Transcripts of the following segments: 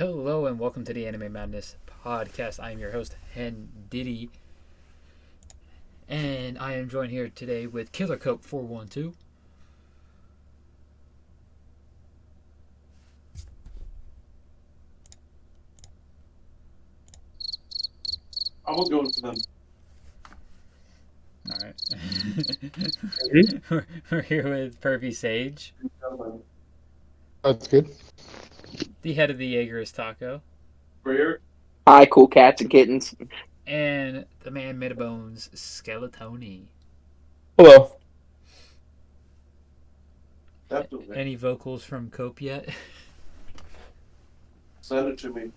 Hello and welcome to the Anime Madness podcast. I am your host, HenDiddy, and I am joined here today with Killer Cope 412. I was going for them. Alright. we're here with Pervy Sage, That's good. the head of the Jaegerist Taco, We're here. Hi, cool cats and kittens. and the man made of bones, Skeletony. Hello. Definitely. Any vocals from Cope yet? Send it to me.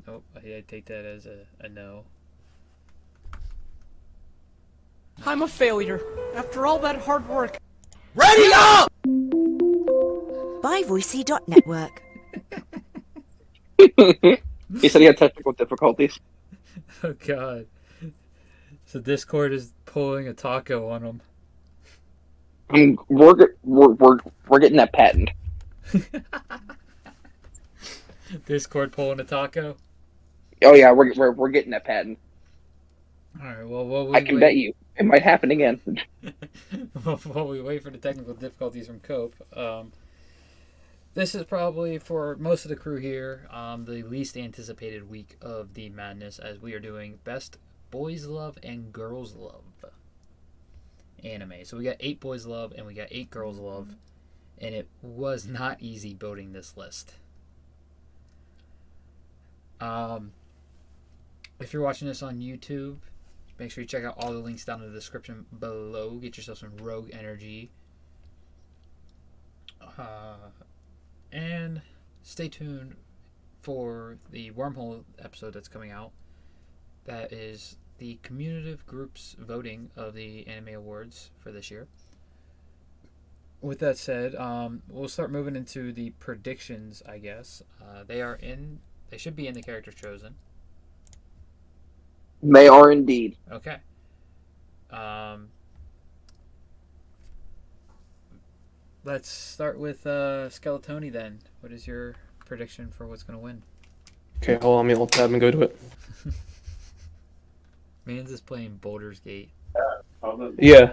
Nope, I take that as a no. I'm a failure. After all that hard work. Ready up! By Voicey.network. He said he had technical difficulties. Oh god. So Discord is pulling a taco on him. We're getting that patent. Discord pulling a taco? Oh yeah, we're getting that patent. Alright, well, while we I can bet you it might happen again. while we wait for the technical difficulties from Cope, this is probably, for most of the crew here, the least anticipated week of the madness, as we are doing Best Boys Love and Girls Love anime. So we got 8 Boys Love and we got 8 Girls Love, and it was not easy building this list. If you're watching this on YouTube, make sure you check out all the links down in the description below. Get yourself some Rogue Energy. And stay tuned for the Wormhole episode that's coming out. That is the commutative groups voting of the Anime Awards for this year. With that said, we'll start moving into the predictions, I guess. They should be in the characters chosen. They are indeed. Okay. Let's start with Skeletony then. What is your prediction for what's going to win? Okay, hold on, let me alt tab and go to it. Mans is playing Baldur's Gate. Yeah.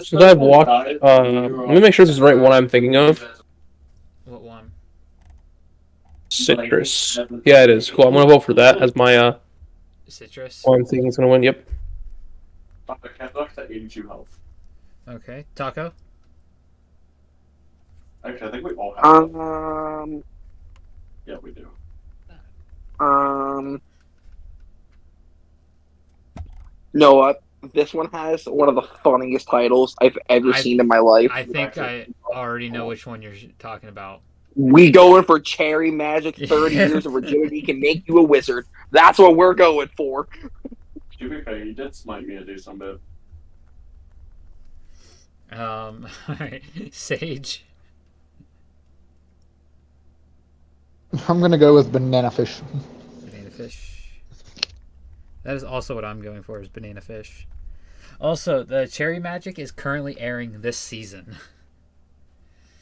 Should I have watched? Let me make sure this is the right one I'm thinking of. What one? Citrus. Yeah, it is. Cool. I'm gonna vote for that as my Citrus. one I'm thinking is gonna win. Yep. Catlock's at 82 health. Okay. Taco? Actually, I think we all have health. Um. Yeah, we do. No, this one has one of the funniest titles I've ever seen in my life. I think I already know which one you're talking about. We going for cherry magic. 30 years of virginity can make you a wizard. That's what we're going for. To be fair, you did smite me to do some bit. Alright. Sage. I'm gonna go with banana fish. Banana fish. That is also what I'm going for, is banana fish. Also, the Cherry Magic is currently airing this season.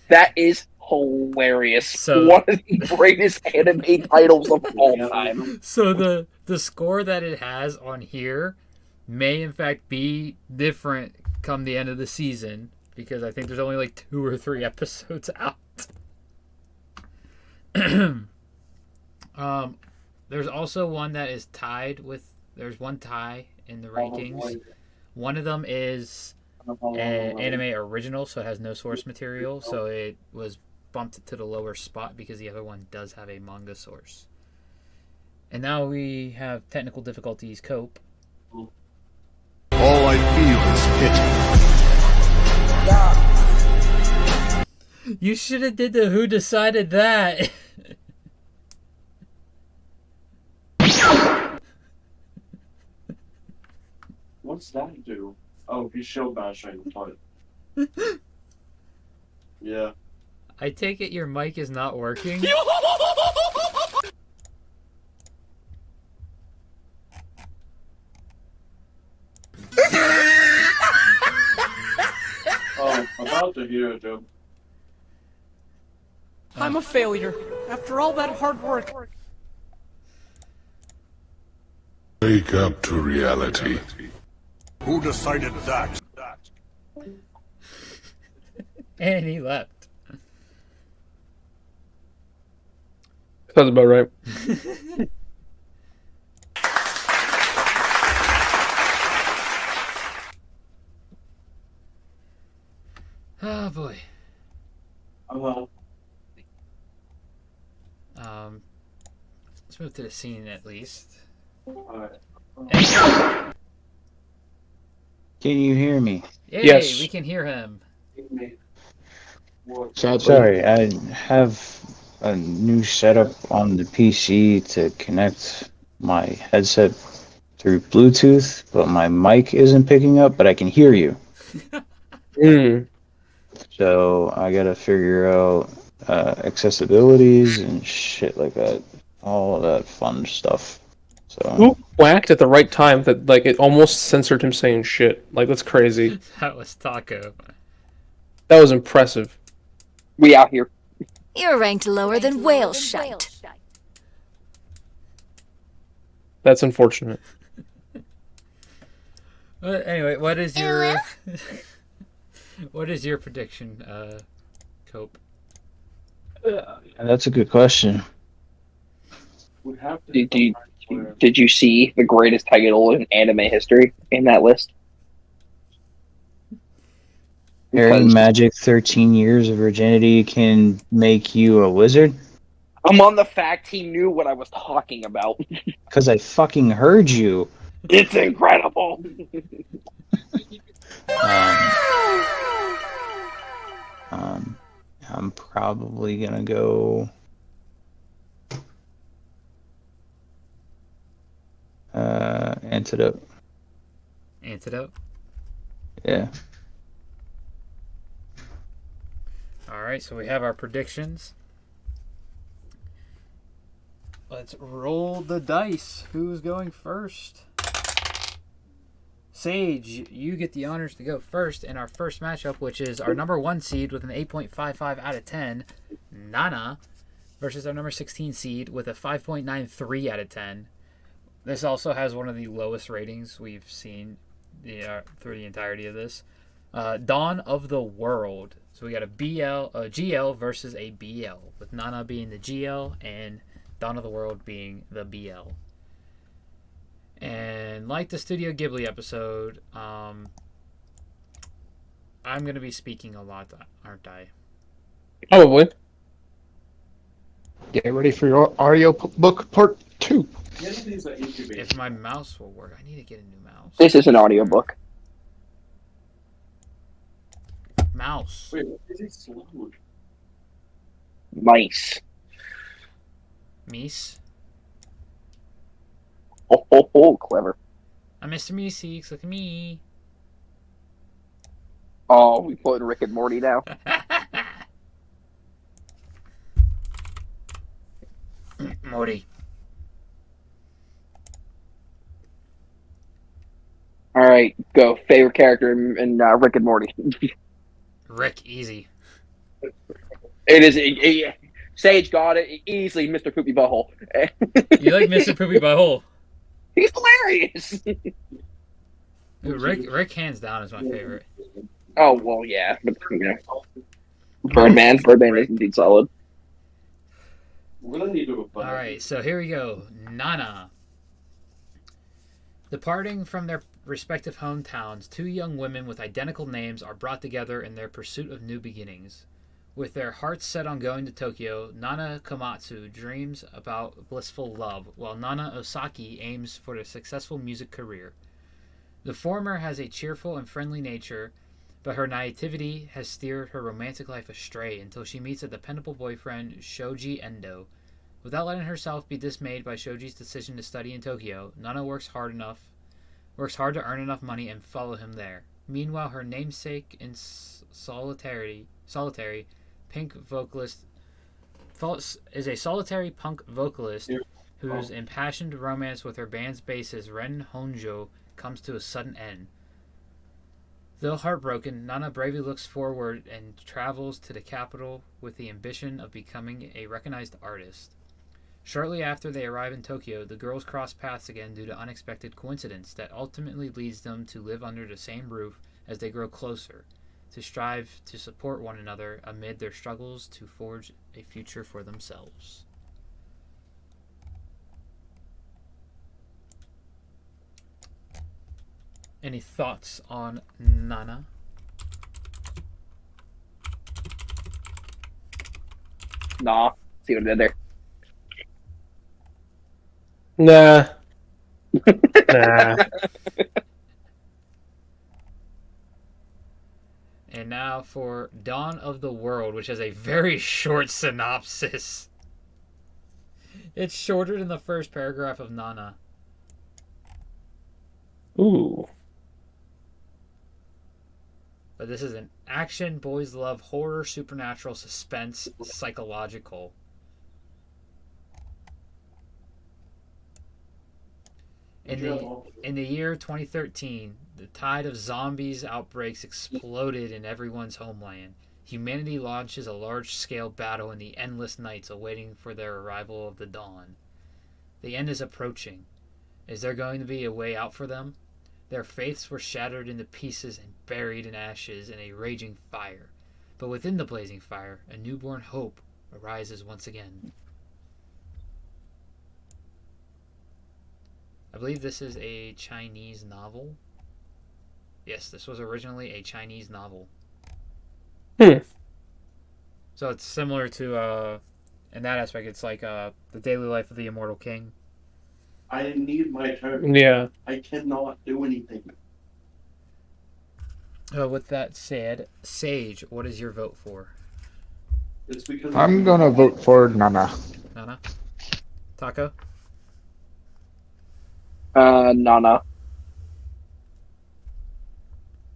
That is hilarious. So- One of the greatest anime titles of all time. So the score that it has on here may in fact be different come the end of the season, because I think there's only like 2 or 3 episodes out. There's also one that is tied with. There's one tie in the rankings. One of them is an anime original, so it has no source material, so it was bumped to the lower spot because the other one does have a manga source. And now we have technical difficulties. Cope. All I feel is pity. You should have did the Who Decided That. What's that do? Oh, he's shield bashing. Yeah. I take it your mic is not working? Oh, I'm about to hear it, Joe. I'm a failure. After all that hard work. Wake up to reality. Who decided that? And he left. Sounds about right. Oh boy. Well, Let's move to the scene at least. alright. Can you hear me? Yay, Yes. we can hear him. Sorry, I have a new setup on the PC to connect my headset through Bluetooth, but my mic isn't picking up, but I can hear you. So I gotta figure out accessibilities and shit like that. All of that fun stuff. So Who whacked at the right time that like it almost censored him saying shit? Like that's crazy. That was Taco. That was impressive. We out here. You're ranked lower than whale shite. That's unfortunate. But anyway, what is your what is your prediction, Cope? that's a good question. We have to Did you see the greatest title in anime history in that list? Harry Because Magic 13 years of virginity can make you a wizard? I'm on the fact he knew what I was talking about. Because I fucking heard you. It's incredible. I'm probably gonna go antidote. Antidote? Yeah. Alright, so we have our predictions. Let's roll the dice. Who's going first? Sage, you get the honors to go first in our first matchup, which is our number 1 seed with an 8.55 out of 10, Nana, versus our number 16 seed with a 5.93 out of 10. This also has one of the lowest ratings we've seen through the entirety of this. Dawn of the World. So we got a GL versus a BL, with Nana being the GL and Dawn of the World being the BL. And like the Studio Ghibli episode, I'm going to be speaking a lot, aren't I? Probably. Get ready for your audio book part 2. If my mouse will work, I need to get a new mouse. This is an audiobook. Mouse. Wait, what is it slowed? Mice. Meese. Oh, clever. I'm Mr. Meeseeks. Look at me. Oh, we quoting Rick and Morty now. Morty. All right, go. Favorite character in Rick and Morty. Rick, easy. It is. Sage got it easily, Mr. Poopy Butthole. You like Mr. Poopy Butthole? He's hilarious. Dude, Rick hands down is my favorite. Oh well, yeah, but you know, Birdman is indeed solid. We're gonna need to. All right, so here we go. Nana. Departing from their respective hometowns, 2 young women with identical names are brought together in their pursuit of new beginnings. With their hearts set on going to Tokyo, Nana Komatsu dreams about blissful love, while Nana Osaki aims for a successful music career. The former has a cheerful and friendly nature, but her naivety has steered her romantic life astray until she meets a dependable boyfriend, Shoji Endo. Without letting herself be dismayed by Shoji's decision to study in Tokyo, Nana works hard to earn enough money and follow him there. Meanwhile, her namesake in solitary solitary punk vocalist whose impassioned romance with her band's bassist Ren Honjo comes to a sudden end. Though heartbroken, Nana bravely looks forward and travels to the capital with the ambition of becoming a recognized artist. Shortly after they arrive in Tokyo, the girls cross paths again due to unexpected coincidence that ultimately leads them to live under the same roof as they grow closer, to strive to support one another amid their struggles to forge a future for themselves. Any thoughts on Nana? Nah. See what I did there. Nah. Nah. And now for Dawn of the World, which has a very short synopsis. It's shorter than the first paragraph of Nana. Ooh. But this is an action, boys love, horror, supernatural, suspense, psychological. In the year 2013, the tide of zombies outbreaks exploded in everyone's homeland. Humanity launches a large-scale battle in the endless nights awaiting for their arrival of the dawn. The end is approaching. Is there going to be a way out for them? Their faiths were shattered into pieces and buried in ashes in a raging fire. But within the blazing fire, a newborn hope arises once again. I believe this is a Chinese novel. Yes, this was originally a Chinese novel. So it's similar to, in that aspect, it's like the daily life of the immortal king. I need my turn. Yeah. I cannot do anything. With that said, Sage, what is your vote for? It's because I'm gonna vote for Nana. Nana? Taco? Nana.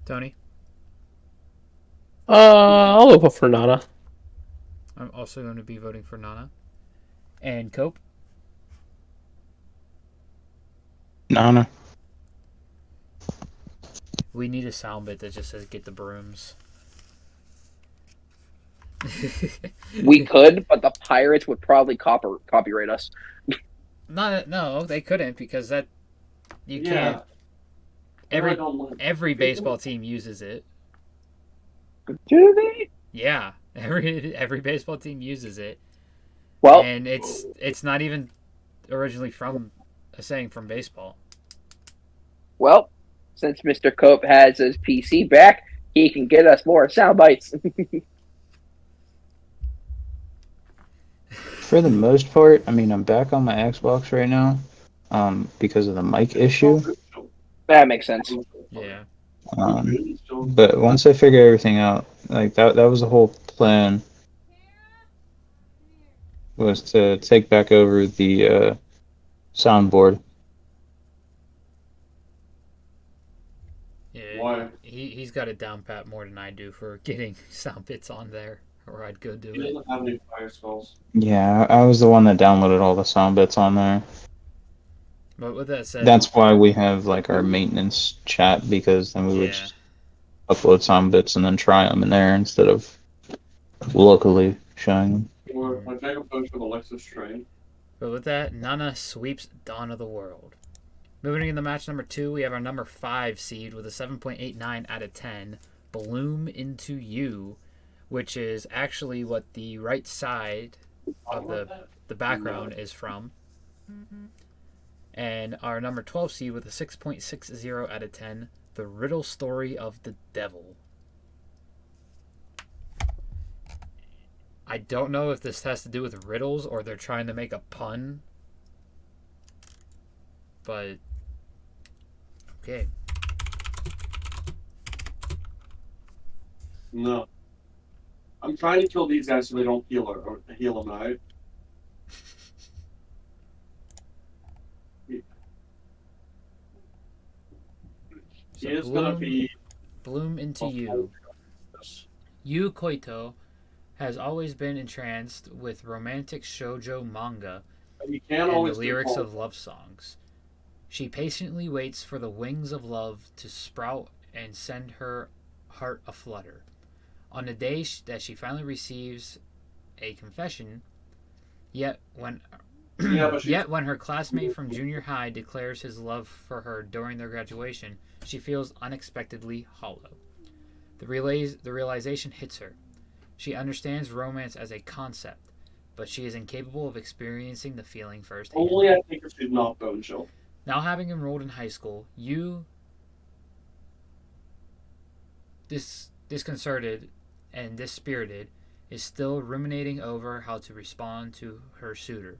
Tony? I'll vote for Nana. I'm also going to be voting for Nana. And Cope? Nana. We need a sound bit that just says "get the brooms." We could, but the pirates would probably copyright us. No, they couldn't because that you can't. Every baseball team uses it. Do they? Yeah, every baseball team uses it. Well, and it's not even originally from a saying from baseball. Well, since Mr. Cope has his PC back, he can get us more sound bites. For the most part, I mean, I'm back on my Xbox right now, because of the mic issue. That makes sense. Yeah. But once I figure everything out, like that was the whole plan, was to take back over the soundboard. Yeah. Why? He's got it down pat more than I do for getting sound bits on there, or I'd go do He it. doesn't have any fire spells. Yeah, I was the one that downloaded all the sound bits on there. But with that said, That's why we have like our maintenance chat, because then we would just upload sound bits and then try them in there instead of locally showing them. Or my backup post with Alexis Strain. But with that, Nana sweeps Dawn of the World. Moving into match number 2, we have our number 5 seed with a 7.89 out of 10, Bloom Into You, which is actually what the right side of the background is from. And our number 12 seed with a 6.60 out of 10, The Riddle Story of the Devil. I don't know if this has to do with riddles or they're trying to make a pun. But, okay. No. I'm trying to kill these guys so they don't heal them out. So It's gonna be Bloom Into You. Yu Koito has always been entranced with romantic shoujo manga You can't and the always lyrics do of love songs. She patiently waits for the wings of love to sprout and send her heart aflutter. On the day that she finally receives a confession, yet when yet when her classmate from junior high declares his love for her during their graduation, she feels unexpectedly hollow. The realization hits her. She understands romance as a concept, but she is incapable of experiencing the feeling firsthand. Only I think it should not bone chill. Now having enrolled in high school, you disconcerted and dispirited is still ruminating over how to respond to her suitor.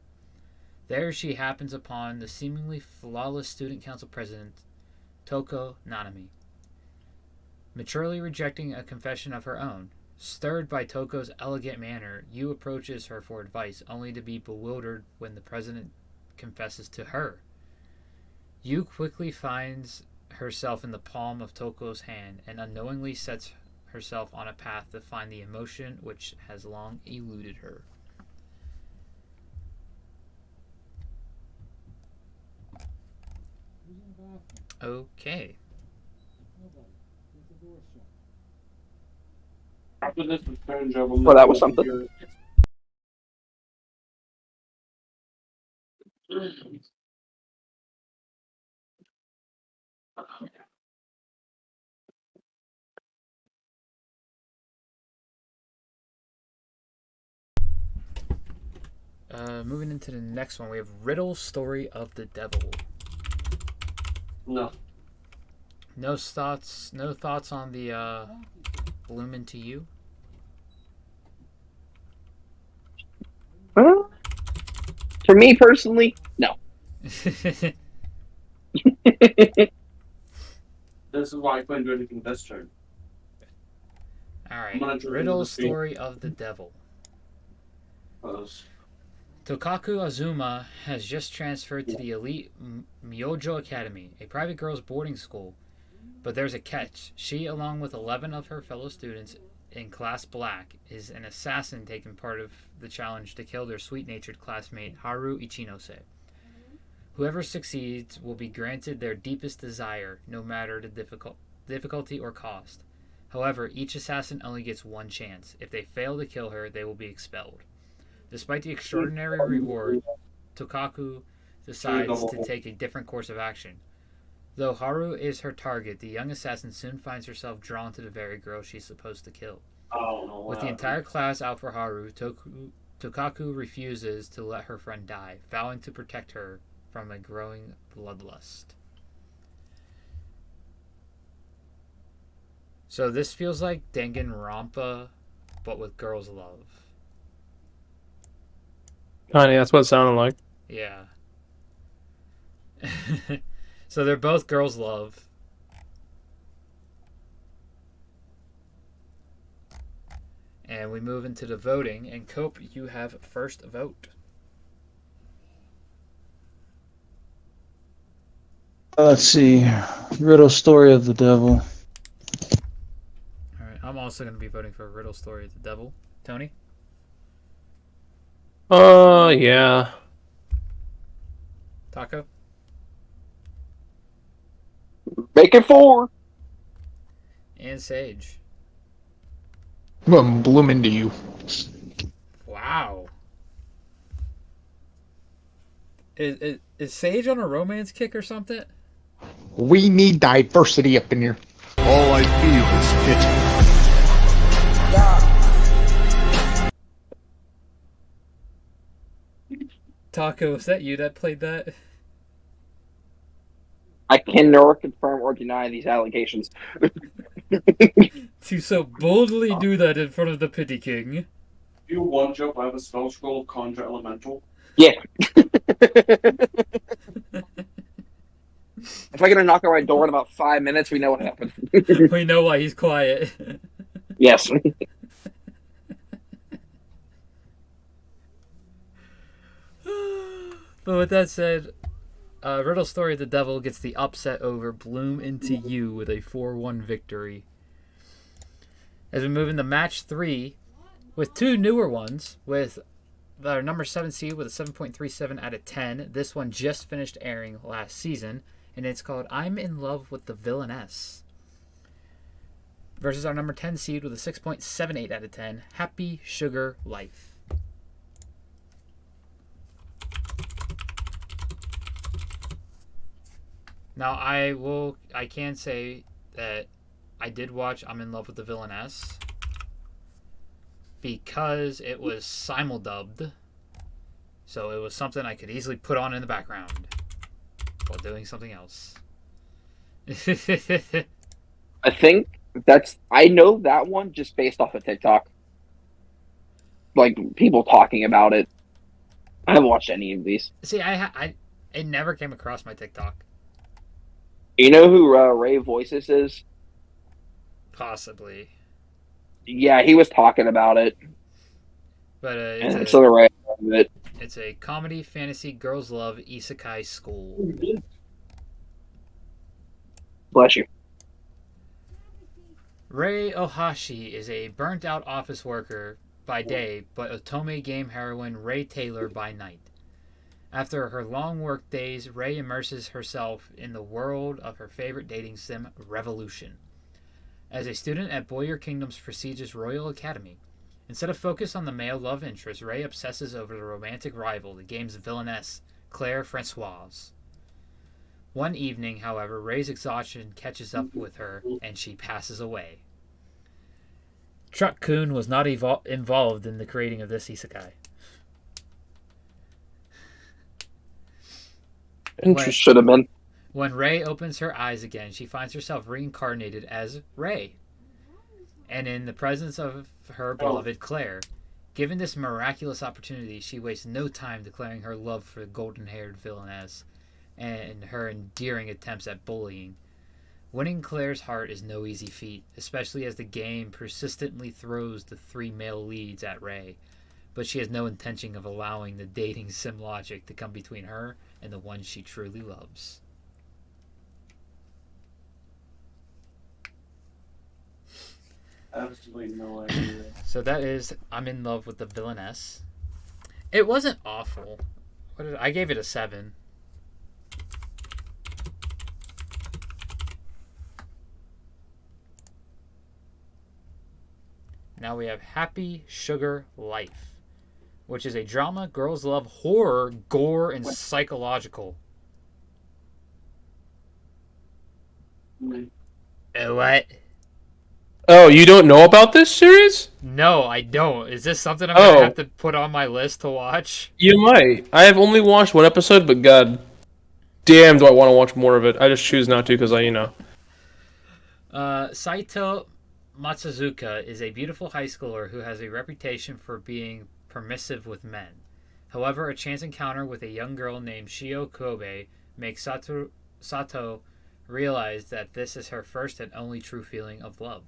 There she happens upon the seemingly flawless student council president, Toko Nanami, maturely rejecting a confession of her own. Stirred by Toko's elegant manner, Yu approaches her for advice, only to be bewildered when the president confesses to her. Yu quickly finds herself in the palm of Toko's hand and unknowingly sets herself on a path to find the emotion which has long eluded her. Okay. After this return job, Well, that was something. Moving into the next one, we have Riddle Story of the Devil. No. No thoughts on the Bloom Into You? For me personally, no. This is why I couldn't do anything this turn. Alright, Riddle Story of the Devil. Tokaku Azuma has just transferred to the elite Myojo Academy, a private girls' boarding school. But there's a catch. She, along with 11 of her fellow students in Class Black, is an assassin taking part of the challenge to kill their sweet-natured classmate Haru Ichinose. Whoever succeeds will be granted their deepest desire, no matter the difficulty or cost. However, each assassin only gets one chance. If they fail to kill her, they will be expelled. Despite the extraordinary reward, Tokaku decides to take a different course of action. Though Haru is her target, the young assassin soon finds herself drawn to the very girl she's supposed to kill. With the entire class out for Haru, Tokaku refuses to let her friend die, vowing to protect her from a growing bloodlust. So this feels like Danganronpa, but with girls' love. Kinda, that's what it sounded like. Yeah. So they're both girls' love. And we move into the voting. And Cope, you have first vote. Let's see. Riddle Story of the Devil. Alright, I'm also going to be voting for Riddle Story of the Devil. Tony? Yeah. Taco? Make it 4. And Sage. I'm blooming to you. Wow. Is Sage on a romance kick or something? We need diversity up in here. All I feel is pity. Taco, was that you that played that? I can nor confirm or deny these allegations. To so boldly do that in front of the Pity King. You one joke, I have a spell scroll of Conjure Elemental. Yeah. If I get a knock on my door in about 5 minutes, we know what happened. We know why he's quiet. Yes. But with that said, Riddle Story of the Devil gets the upset over Bloom Into You with a 4-1 victory. As we move into match 3, With two newer ones, with our number 7 seed with a 7.37 out of 10. This one just finished airing last season, and it's called I'm in Love with the Villainess. Versus our number 10 seed with a 6.78 out of 10, Happy Sugar Life. Now, I can say that I did watch I'm in Love with the Villainess because it was simuldubbed. So it was something I could easily put on in the background while doing something else. I think I know that one just based off of TikTok. Like, people talking about it. I haven't watched any of these. See, it never came across my TikTok. You know who Ray Voices is? Possibly. Yeah, he was talking about it. But It's the right of it. It's a comedy, fantasy, girls love, isekai school. Bless you. Rei Ohashi is a burnt-out office worker by day, but otome game heroine Rei Taylor by night. After her long work days, Rei immerses herself in the world of her favorite dating sim, Revolution. As a student at Boyer Kingdom's prestigious Royal Academy, instead of focus on the male love interest, Rei obsesses over the romantic rival, the game's villainess, Claire Francoise. One evening, however, Rei's exhaustion catches up with her, and she passes away. Truck-kun was not involved in the creating of this isekai. Should have been. When Rei opens her eyes again, she finds herself reincarnated as Rei, and in the presence of her beloved Claire. Given this miraculous opportunity, she wastes no time declaring her love for the golden-haired villainess and her endearing attempts at bullying. Winning Claire's heart is no easy feat, especially as the game persistently throws the three male leads at Rei, but she has no intention of allowing the dating sim logic to come between her and the one she truly loves. Absolutely no idea. So that is I'm in Love with the Villainess. It wasn't awful. I gave it a 7. Now we have Happy Sugar Life, which is a drama, girls love, horror, gore, and psychological. What? Oh, you don't know about this series? No, I don't. Is this something I'm going to have to put on my list to watch? You might. I have only watched one episode, but god damn do I want to watch more of it. I just choose not to because Saito Matsuzuka is a beautiful high schooler who has a reputation for being permissive with men. However, a chance encounter with a young girl named Shio Kobe makes Sato realize that this is her first and only true feeling of love.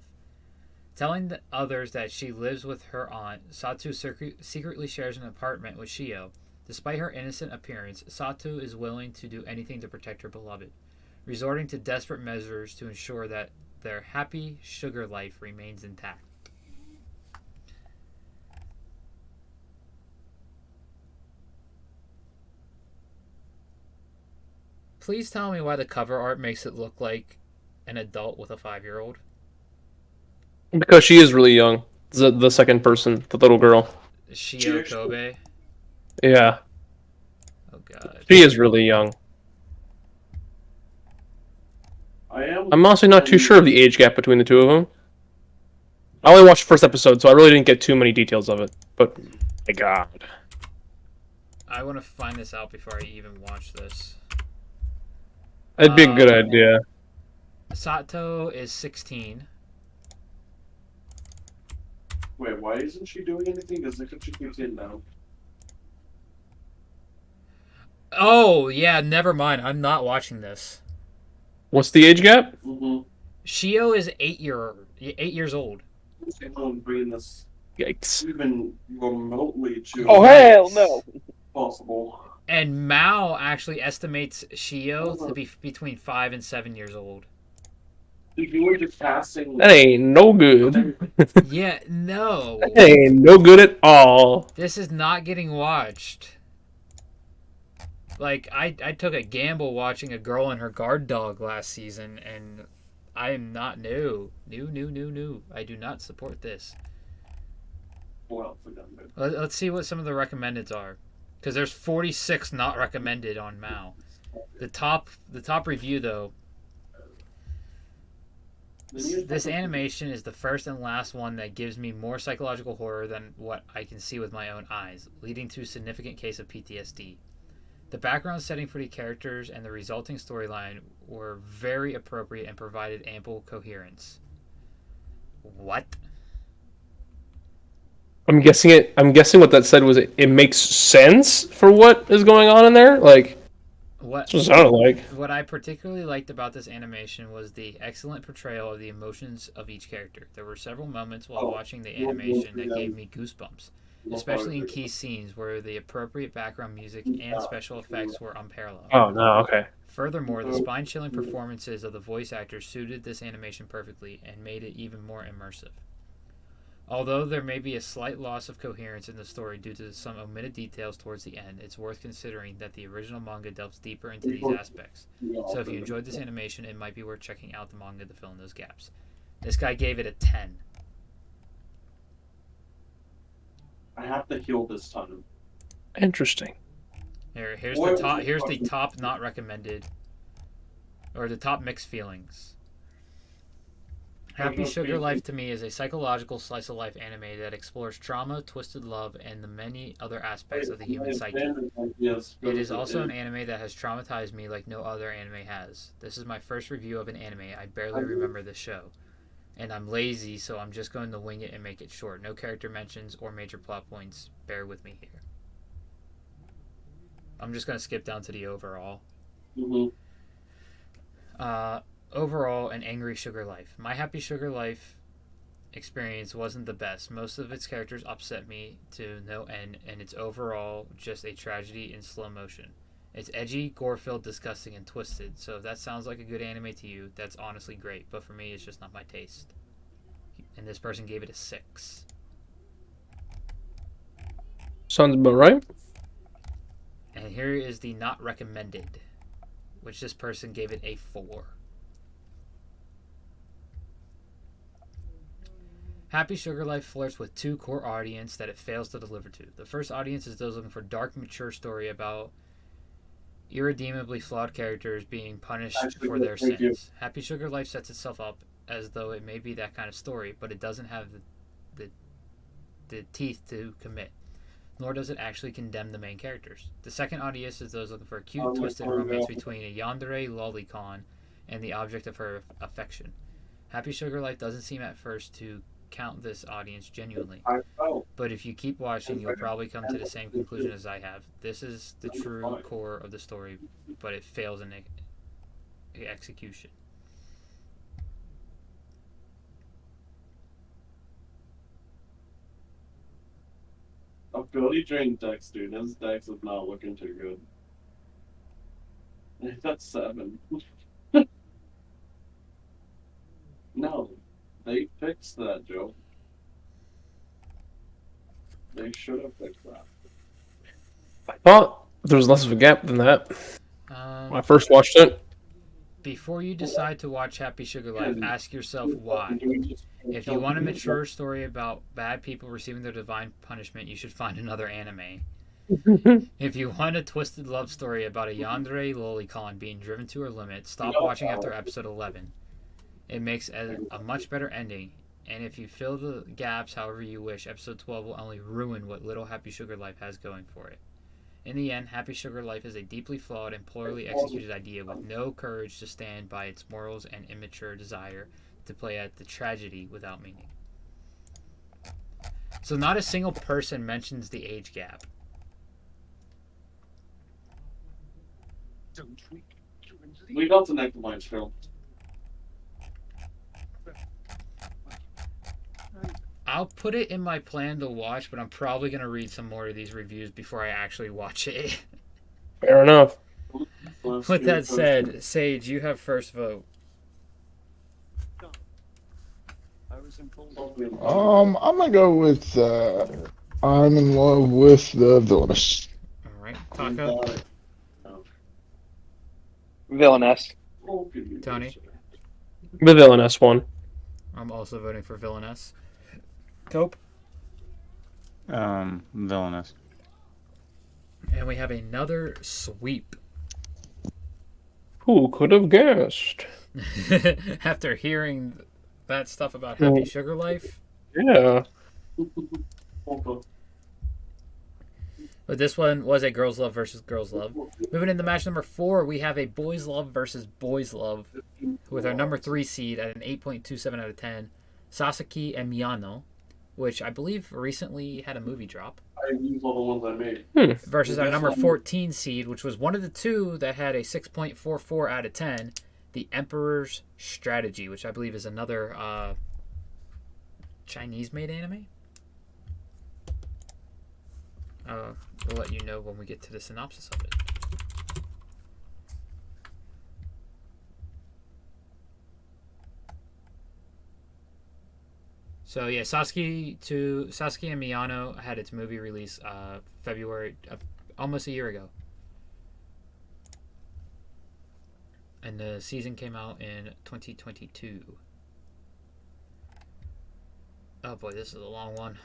Telling the others that she lives with her aunt, Sato secretly shares an apartment with Shio. Despite her innocent appearance, Sato is willing to do anything to protect her beloved, resorting to desperate measures to ensure that their happy sugar life remains intact. Please tell me why the cover art makes it look like an adult with a 5-year-old. because she is really young. The second person, the little girl. Shio Kobe. Yeah. Oh god. She is really young. I'm honestly not too sure of the age gap between the two of them. I only watched the first episode, so I really didn't get too many details of it. But, my god. I want to find this out before I even watch this. That'd be a good idea. Sato is 16. Wait, why isn't she doing anything? Because look what she keeps in now. Oh, yeah, never mind. I'm not watching this. What's the age gap? Shio is 8 years old. I'm bringing this Yikes. even remotely to Oh, hell no. possible. And Mao actually estimates Shio to be between 5 and 7 years old. You were just casting. That ain't no good. Yeah, no. That ain't no good at all. This is not getting watched. Like, I took a gamble watching a girl and her guard dog last season, and I am not new. New. I do not support this. Well, for them, dude. Let's see what some of the recommendeds are. Because there's 46 not recommended on Mao. The top review, though, this animation is the first and last one that gives me more psychological horror than what I can see with my own eyes, leading to a significant case of PTSD. The background setting for the characters and the resulting storyline were very appropriate and provided ample coherence. What? I'm guessing what that said was it makes sense for what is going on in there. Like, that's what it sounded like. What I particularly liked about this animation was the excellent portrayal of the emotions of each character. There were several moments while watching the animation that gave me goosebumps, especially in key scenes where the appropriate background music and special effects were unparalleled. Oh no, okay. Furthermore, the spine-chilling performances of the voice actors suited this animation perfectly and made it even more immersive. Although there may be a slight loss of coherence in the story due to some omitted details towards the end, it's worth considering that the original manga delves deeper into these aspects. So if you enjoyed this animation, it might be worth checking out the manga to fill in those gaps. This guy gave it a 10. I have to heal this time. Interesting. Here's the top not recommended, or the top mixed feelings. Happy Sugar Life to me is a psychological slice of life anime that explores trauma, twisted love, and the many other aspects of the human psyche. It is also an anime that has traumatized me like no other anime has. This is my first review of an anime. I barely remember the show. And I'm lazy, so I'm just going to wing it and make it short. No character mentions or major plot points. Bear with me here. I'm just going to skip down to the overall. Overall, an angry Sugar Life. My Happy Sugar Life experience wasn't the best. Most of its characters upset me to no end, and it's overall just a tragedy in slow motion. It's edgy, gore-filled, disgusting, and twisted, so if that sounds like a good anime to you, that's honestly great, but for me, it's just not my taste. And this person gave it a 6. Sounds about right. And here is the not recommended, which this person gave it a 4. Happy Sugar Life flirts with two core audience that it fails to deliver to. The first audience is those looking for a dark, mature story about irredeemably flawed characters being punished for their sins. Happy Sugar Life sets itself up as though it may be that kind of story, but it doesn't have the teeth to commit, nor does it actually condemn the main characters. The second audience is those looking for a cute, twisted romance between a yandere lolicon and the object of her affection. Happy Sugar Life doesn't seem at first to count this audience genuinely, but if you keep watching, you'll probably come to the same conclusion as I have. This is the true core of the story, but it fails in execution. I've barely drained Dex, dude. His Dex is not looking too good. That's 7. No. They fixed that, Joe. They should have fixed that. I thought there was less of a gap than that when I first watched it. Before you decide to watch Happy Sugar Life, ask yourself why. If you want a mature story about bad people receiving their divine punishment, you should find another anime. If you want a twisted love story about a yandere lolicon being driven to her limit, stop watching after episode 11. It makes a much better ending, and if you fill the gaps however you wish, episode 12 will only ruin what little Happy Sugar Life has going for it. In the end, Happy Sugar Life is a deeply flawed and poorly executed idea with no courage to stand by its morals and immature desire to play at the tragedy without meaning. So not a single person mentions the age gap. We got the next one, Phil. I'll put it in my plan to watch, but I'm probably going to read some more of these reviews before I actually watch it. Fair enough. With that said, Sage, you have first vote. I'm gonna go with I'm in love with the villainous. All right, Taco, Villainess. Tony. The villainous one. I'm also voting for Villainess. Cope. Villainous. And we have another sweep. Who could have guessed? After hearing that stuff about Happy Sugar Life. Yeah. But this one was a Girls Love versus Girls Love. Moving into match number 4, we have a Boys Love versus Boys Love with our number 3 seed at an 8.27 out of 10, Sasaki and Miyano, which I believe recently had a movie drop. These are the ones I made. Versus our number 14 seed, which was one of the two that had a 6.44 out of 10, The Emperor's Strategy, which I believe is another Chinese-made anime. We'll let you know when we get to the synopsis of it. So yeah, Sasuke and Miyano had its movie release February, almost a year ago. And the season came out in 2022. Oh boy, this is a long one.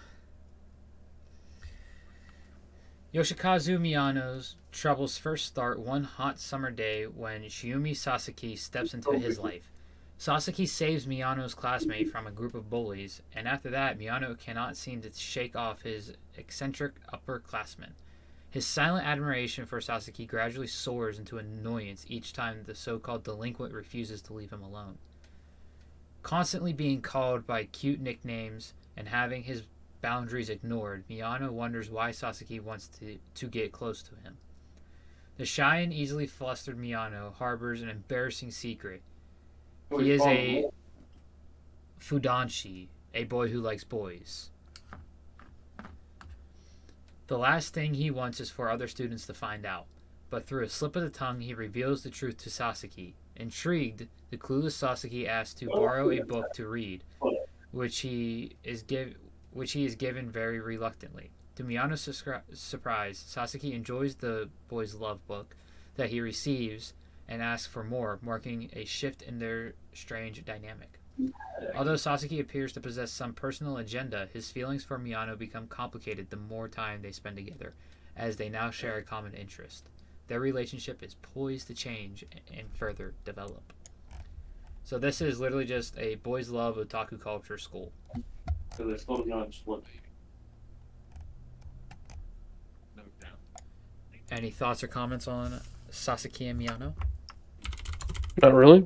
Yoshikazu Miyano's troubles first start one hot summer day when Shiumi Sasaki steps into his life. Sasaki saves Miyano's classmate from a group of bullies, and after that, Miyano cannot seem to shake off his eccentric upperclassmen. His silent admiration for Sasaki gradually soars into annoyance each time the so-called delinquent refuses to leave him alone. Constantly being called by cute nicknames and having his boundaries ignored, Miyano wonders why Sasaki wants to get close to him. The shy and easily flustered Miyano harbors an embarrassing secret. He is a Fudanshi, a boy who likes boys. The last thing he wants is for other students to find out, but through a slip of the tongue he reveals the truth to Sasaki. Intrigued, the clueless Sasaki asks to borrow a book to read, which he is given very reluctantly. To Miyano's surprise, Sasaki enjoys the boy's love book that he receives and asks for more, marking a shift in their strange dynamic. Although Sasaki appears to possess some personal agenda, his feelings for Miyano become complicated the more time they spend together, as they now share a common interest. Their relationship is poised to change and further develop. So this is literally just a boys love otaku culture school. So they're still not split. Any thoughts or comments on Sasaki and Miyano? Not really.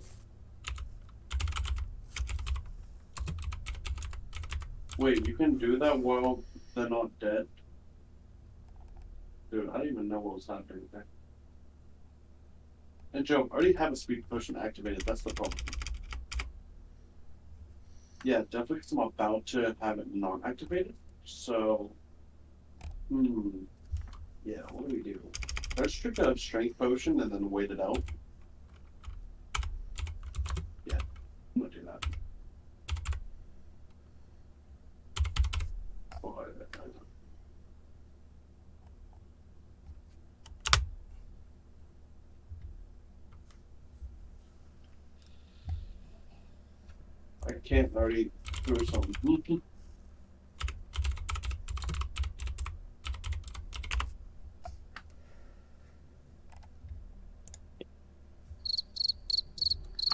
Wait, you can do that while they're not dead? Dude, I don't even know what was happening there. And Joe, I already have a speed potion activated, that's the problem. Yeah, definitely because I'm about to have it not activated. So, yeah, what do we do? Let's drink a strength potion and then wait it out. Yeah, I'm gonna do that. I can't already do something.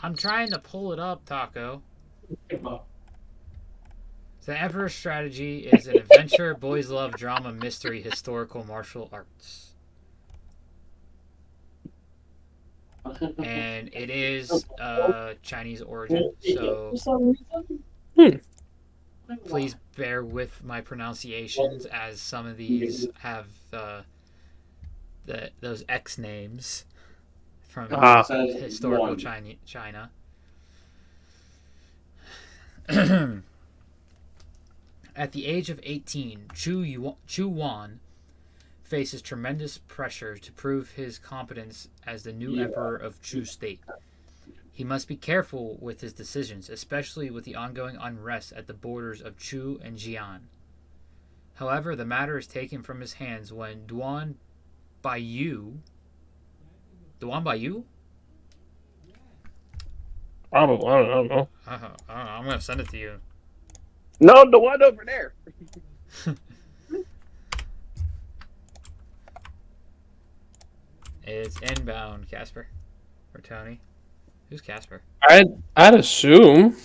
I'm trying to pull it up, Taco. The Emperor's Strategy is an adventure, boys love, drama, mystery, historical, martial arts. And it is Chinese origin, so please bear with my pronunciations, as some of these have those X names from historical China. At the age of 18, Chu Wan faces tremendous pressure to prove his competence as the new emperor of Chu State. He must be careful with his decisions, especially with the ongoing unrest at the borders of Chu and Jian. However, the matter is taken from his hands when Duan Baiyu... Duan Baiyu? Probably. I don't know. I don't know. I'm going to send it to you. No, the one over there. It's inbound, Casper. Or Tony. Who's Casper? I'd assume.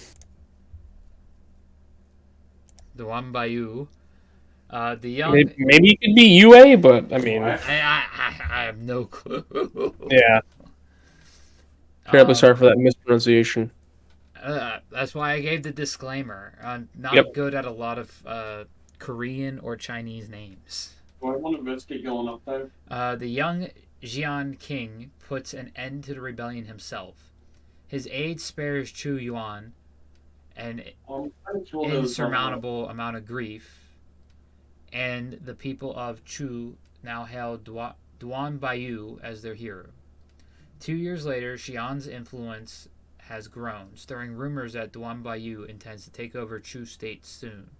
Duan Baiyu. The young... Maybe it could be UA, but I mean... I have no clue. Yeah. Terribly sorry for that mispronunciation. That's why I gave the disclaimer. I'm not good at a lot of Korean or Chinese names. Do I want to investigate going up there? The young Jian King puts an end to the rebellion himself. His aid spares Chu Yuan an insurmountable amount of grief, and the people of Chu now hail Duan Baiyu as their hero. 2 years later, Xi'an's influence has grown, stirring rumors that Duan Baiyu intends to take over Chu state soon.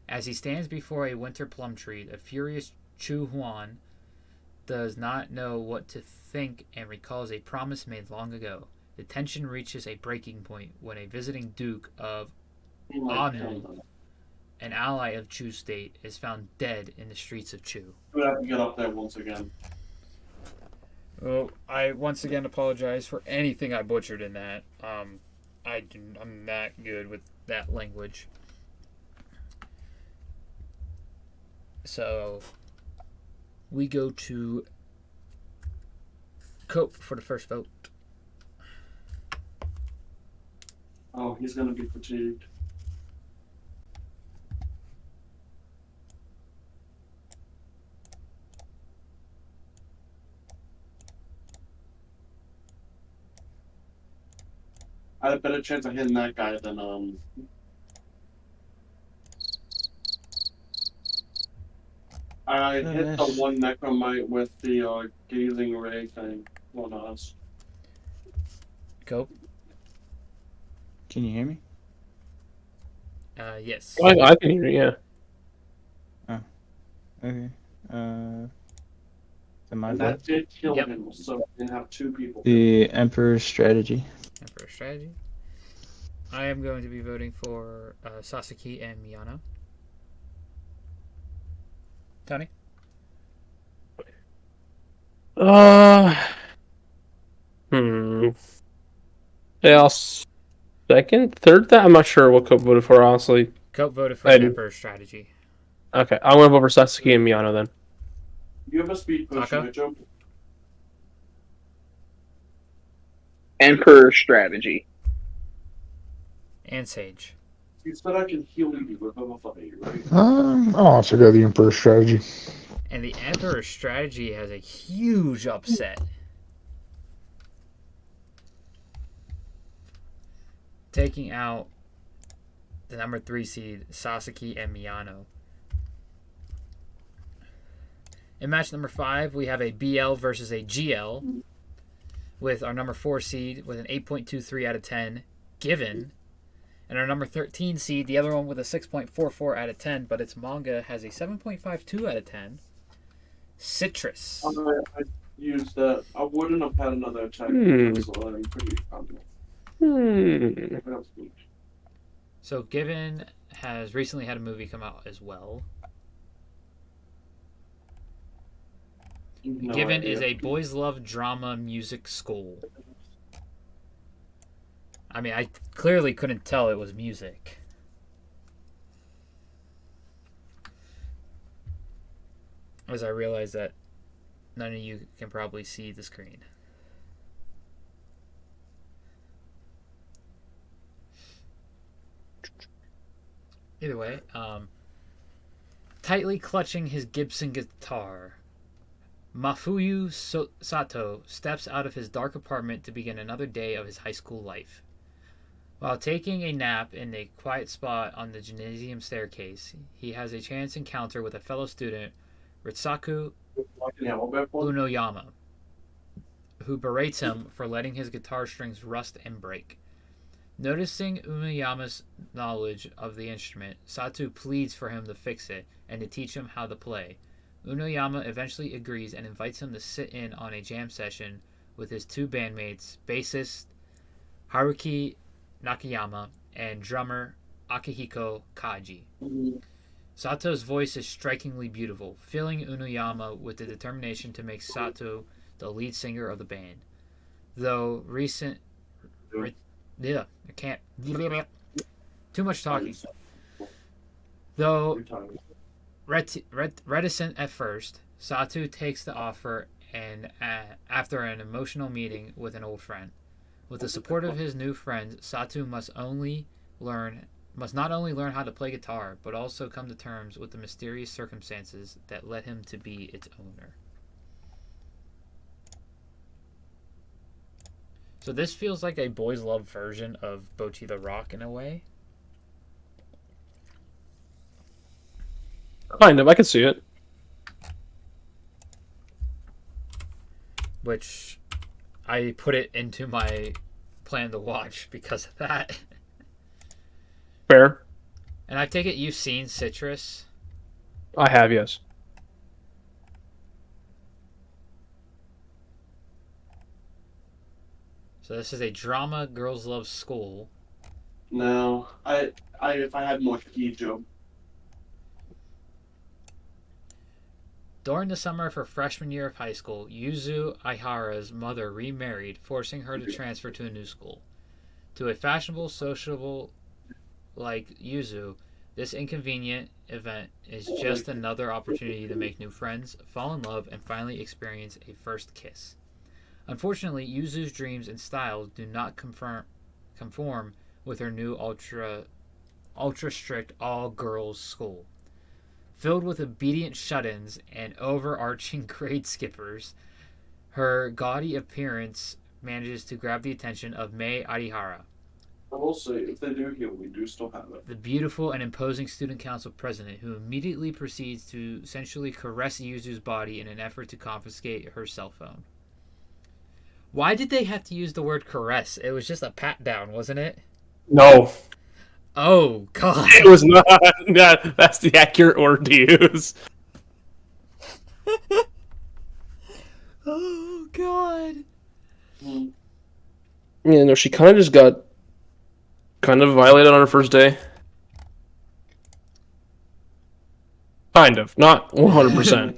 As he stands before a winter plum tree, the furious Chu Huan does not know what to think and recalls a promise made long ago. The tension reaches a breaking point when a visiting Duke of Anu, an ally of Chu state, is found dead in the streets of Chu. We have to get up there once again. Well, I once again apologize for anything I butchered in that. I'm not good with that language. So, we go to Cope for the first vote. Oh, he's going to be fatigued. I had a better chance of hitting that guy than I hit the one necromite with the gazing ray thing on us. Cope? Can you hear me? Yes. I can hear you, yeah. Oh. Okay. And that did kill him, so we didn't have two people. The Emperor's strategy. Emperor's strategy. I am going to be voting for Sasaki and Miyano. Tony? Yeah, second, third. That I'm not sure what Cope voted for. Honestly, Cope voted for Emperor's strategy. Okay, I'm gonna vote for Sasaki and Miyano then. You have a speed potion, right, Joe? Emperor strategy. And Sage. You said I can heal you with a fire, right? I'll also go the Emperor strategy. And the Emperor's strategy has a huge upset. Taking out the number 3 seed, Sasaki and Miyano. In match number 5, we have a BL versus a GL with our number 4 seed with an 8.23 out of 10, Given. And our number 13 seed, the other one with a 6.44 out of 10, but its manga has a 7.52 out of 10, Citrus. I used that. I wouldn't have had another attack. So I'm pretty confident. So Given has recently had a movie come out as well. No Given idea. is a boys love drama music school. I mean, I clearly couldn't tell it was music. As I realize that none of you can probably see the screen. Either way, tightly clutching his Gibson guitar, Mafuyu Sato steps out of his dark apartment to begin another day of his high school life. While taking a nap in a quiet spot on the gymnasium staircase, he has a chance encounter with a fellow student, Ritsaku Unoyama, who berates him for letting his guitar strings rust and break. Noticing Unuyama's knowledge of the instrument, Sato pleads for him to fix it and to teach him how to play. Unuyama eventually agrees and invites him to sit in on a jam session with his two bandmates, bassist Haruki Nakayama and drummer Akihiko Kaji. Sato's voice is strikingly beautiful, filling Unuyama with the determination to make Sato the lead singer of the band. Though I can't. Too much talking. Though reticent at first, Sato takes the offer and after an emotional meeting with an old friend. With the support of his new friends, Sato must not only learn how to play guitar, but also come to terms with the mysterious circumstances that led him to be its owner. So this feels like a boys' love version of Bocchi the Rock in a way. Kind of, I can see it. Which I put it into my plan to watch because of that. Fair. And I take it you've seen Citrus? I have, yes. So this is a drama girls love school. No, I if I had more Kijo. During the summer of her freshman year of high school, Yuzu Aihara's mother remarried, forcing her to transfer to a new school. To a fashionable, sociable like Yuzu, this inconvenient event is just another opportunity to make new friends, fall in love, and finally experience a first kiss. Unfortunately, Yuzu's dreams and styles do not conform with her new ultra strict all-girls school. Filled with obedient shut-ins and overarching grade skippers, her gaudy appearance manages to grab the attention of Mei Arihara. I will say, if they do here, we do still have it. The beautiful and imposing student council president, who immediately proceeds to sensually caress Yuzu's body in an effort to confiscate her cell phone. Why did they have to use the word caress? It was just a pat down, wasn't it? No. Oh, God. It was not. That's the accurate word to use. Oh, God. Yeah, no, she kind of just got violated on her first day. Kind of. Not 100%.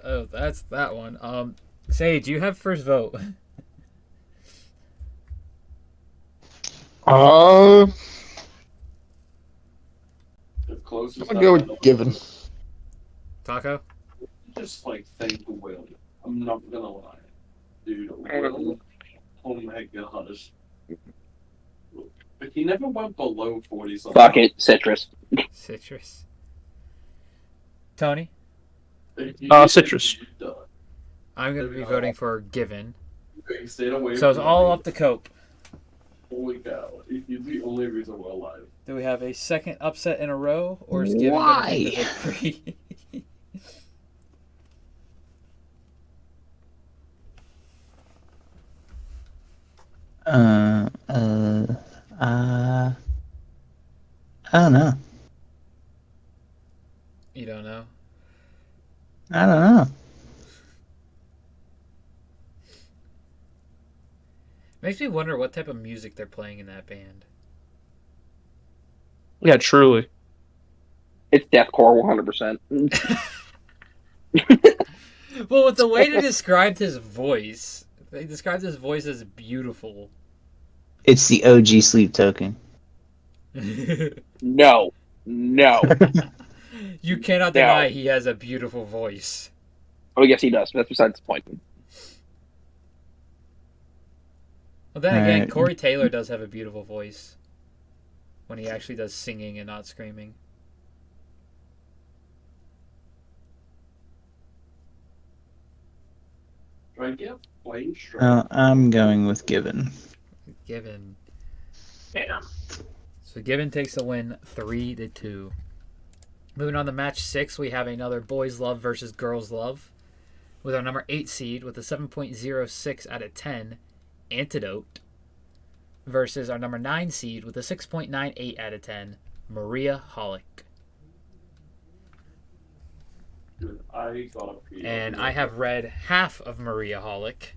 Oh, that's that one. Sage, you have first vote. The I'm closest gonna go with Given. Taco? Just like thank Will. I'm not gonna lie. Dude, oh my gosh. But he never went below 40 something. Fuck it, Citrus. Citrus. Tony? Citrus. I'm going to be voting for Given. Stayed away So it's from all me. up to Cope. Holy cow. He's the only reason we're alive. Do we have a second upset in a row, or is Given going to take the victory? I don't know. You don't know? I don't know. Makes me wonder what type of music they're playing in that band. Yeah, truly. It's deathcore 100%. Well, with the way they described his voice, they described his voice as beautiful. It's the OG Sleep Token. No. You cannot deny he has a beautiful voice. Oh, yes, he does. That's besides the point. Well, then again, Corey Taylor does have a beautiful voice when he actually does singing and not screaming. Do I get plain straight? I'm going with Given. Given. Damn. So Given takes the win 3-2. Moving on to match 6, we have another boys love versus girls love. with our number 8 seed with a 7.06 out of 10, Antidote, versus our number 9 seed with a 6.98 out of 10, Maria Holic. And I have read half of Maria Holic.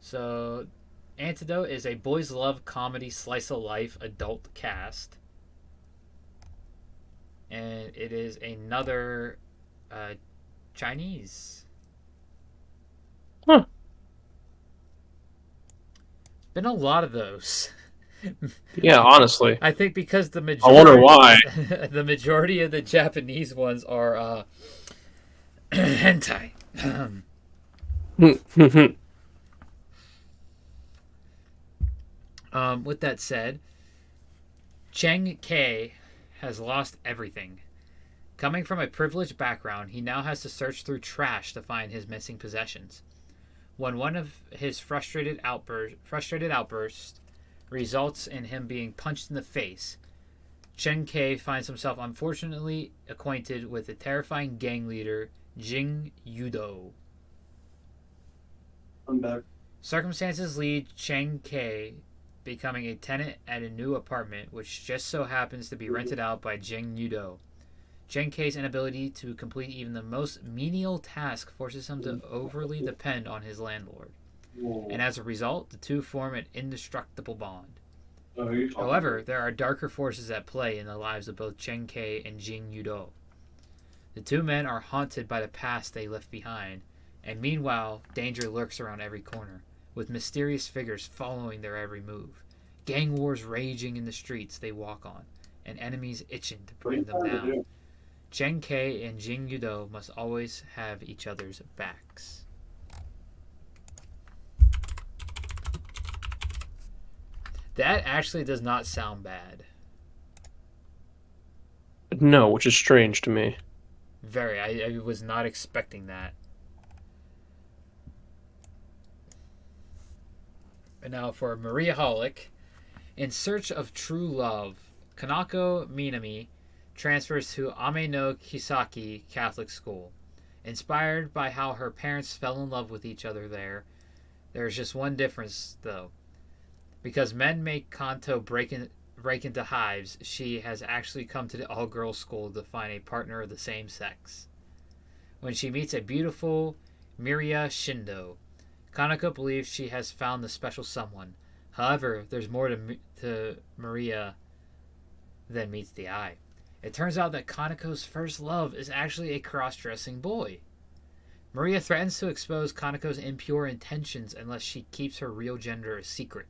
So, Antidote is a boys' love comedy slice of life adult cast. And it is another Chinese. Huh. Been a lot of those. Yeah, honestly. I think because the I majority, wonder why. the majority of the Japanese ones are hentai. With that said, Cheng Kei has lost everything. Coming from a privileged background, he now has to search through trash to find his missing possessions. When one of his frustrated outbursts results in him being punched in the face, Chen Kei finds himself unfortunately acquainted with the terrifying gang leader Jing Yudo. I'm back. Circumstances lead Chen Kei becoming a tenant at a new apartment, which just so happens to be rented out by Jing Yudo. Chen Kei's inability to complete even the most menial task forces him to overly depend on his landlord. And as a result, the two form an indestructible bond. However, there are darker forces at play in the lives of both Chen Kei and Jing Yudo. The two men are haunted by the past they left behind, and meanwhile, danger lurks around every corner, with mysterious figures following their every move, gang wars raging in the streets they walk on, and enemies itching to bring them down. Chen Kei and Jing Yudo must always have each other's backs. That actually does not sound bad. No, which is strange to me. Very. I was not expecting that. And now for Maria Holic. In search of true love, Kanako Minami transfers to Ame no Kisaki Catholic School. Inspired by how her parents fell in love with each other there, there's just one difference, though. Because men make Kanto break into hives, she has actually come to the all-girls school to find a partner of the same sex. When she meets a beautiful Miria Shindo, Kanako believes she has found the special someone. However, there's more to Maria than meets the eye. It turns out that Kanako's first love is actually a cross-dressing boy. Maria threatens to expose Kanako's impure intentions unless she keeps her real gender a secret.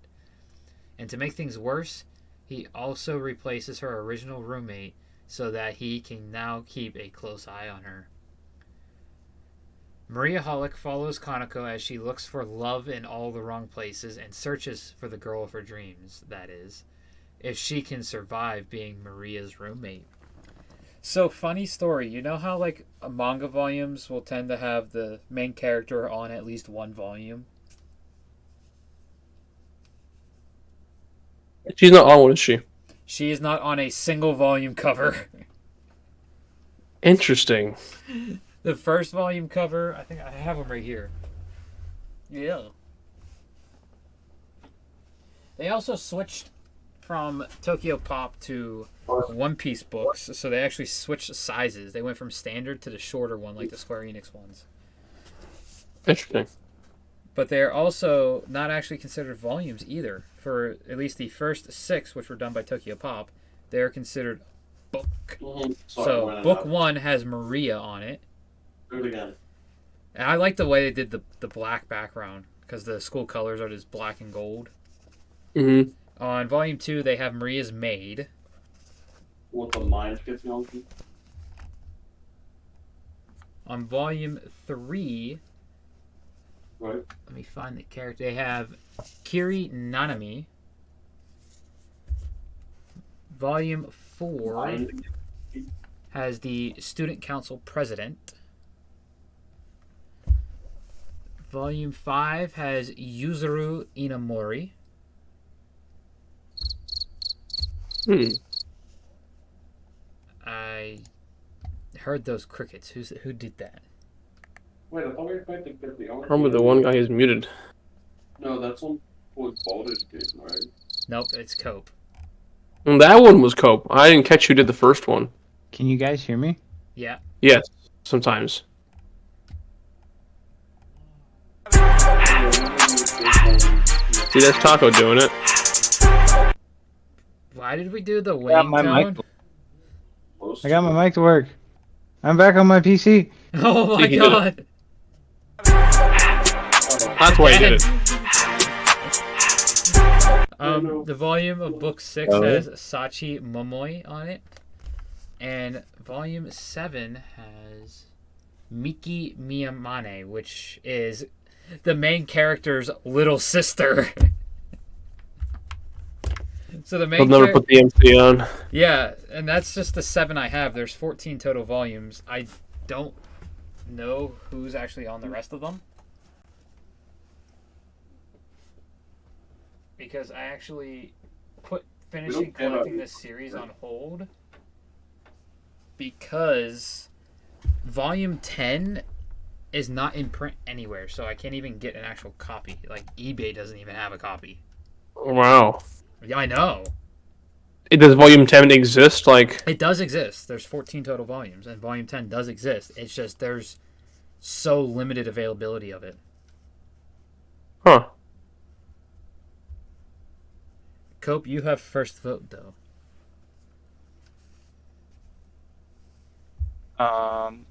And to make things worse, he also replaces her original roommate so that he can now keep a close eye on her. Maria Holic follows Kanako as she looks for love in all the wrong places and searches for the girl of her dreams, that is, if she can survive being Maria's roommate. So, funny story. You know how, like, manga volumes will tend to have the main character on at least one volume? She's not on, what is she? She is not on a single volume cover. Interesting. The first volume cover, I think I have them right here. Yeah. They also switched from Tokyo Pop to One Piece books, so they actually switched sizes. They went from standard to the shorter one, like the Square Enix ones. Interesting. But they're also not actually considered volumes either. For at least the first 6, which were done by Tokyo Pop, they're considered book. So book 1 has Maria on it. Do it again. And I like the way they did the black background, because the school colors are just black and gold. Mm-hmm. On volume 2, they have Maria's maid. What the mind gets me on. On volume 3, Right. let me find the character. They have Kiri Nanami. Volume 4 has the student council president. Volume 5 has Yuzuru Inamori. I heard those crickets. Who did that? Wait, I thought we were going to get the arc. Remember the one guy who's muted. No, that's on what Baldur's Gate, right? Nope, it's Cope. And that one was Cope. I didn't catch who did the first one. Can you guys hear me? Yeah. Yes, sometimes. See, that's Taco doing it. Why did we do the I got wing my tone? mic. I got my mic to work. I'm back on my PC. Oh my See, he did god! That's why he did it. The volume of book 6 has Sachi Momoi on it. And volume 7 has Miki Miyamane, which is the main character's little sister. So the main They'll never put the MC on. Yeah, and that's just the 7 I have. There's 14 total volumes. I don't know who's actually on the rest of them. Because I actually put finishing collecting this series on hold because volume 10 is not in print anywhere, so I can't even get an actual copy. Like, eBay doesn't even have a copy. Wow. Yeah, I know. Does volume 10 exist? Like, It does exist. There's 14 total volumes, and volume 10 does exist. It's just there's so limited availability of it. huh. Cope, you have first vote, though. I'm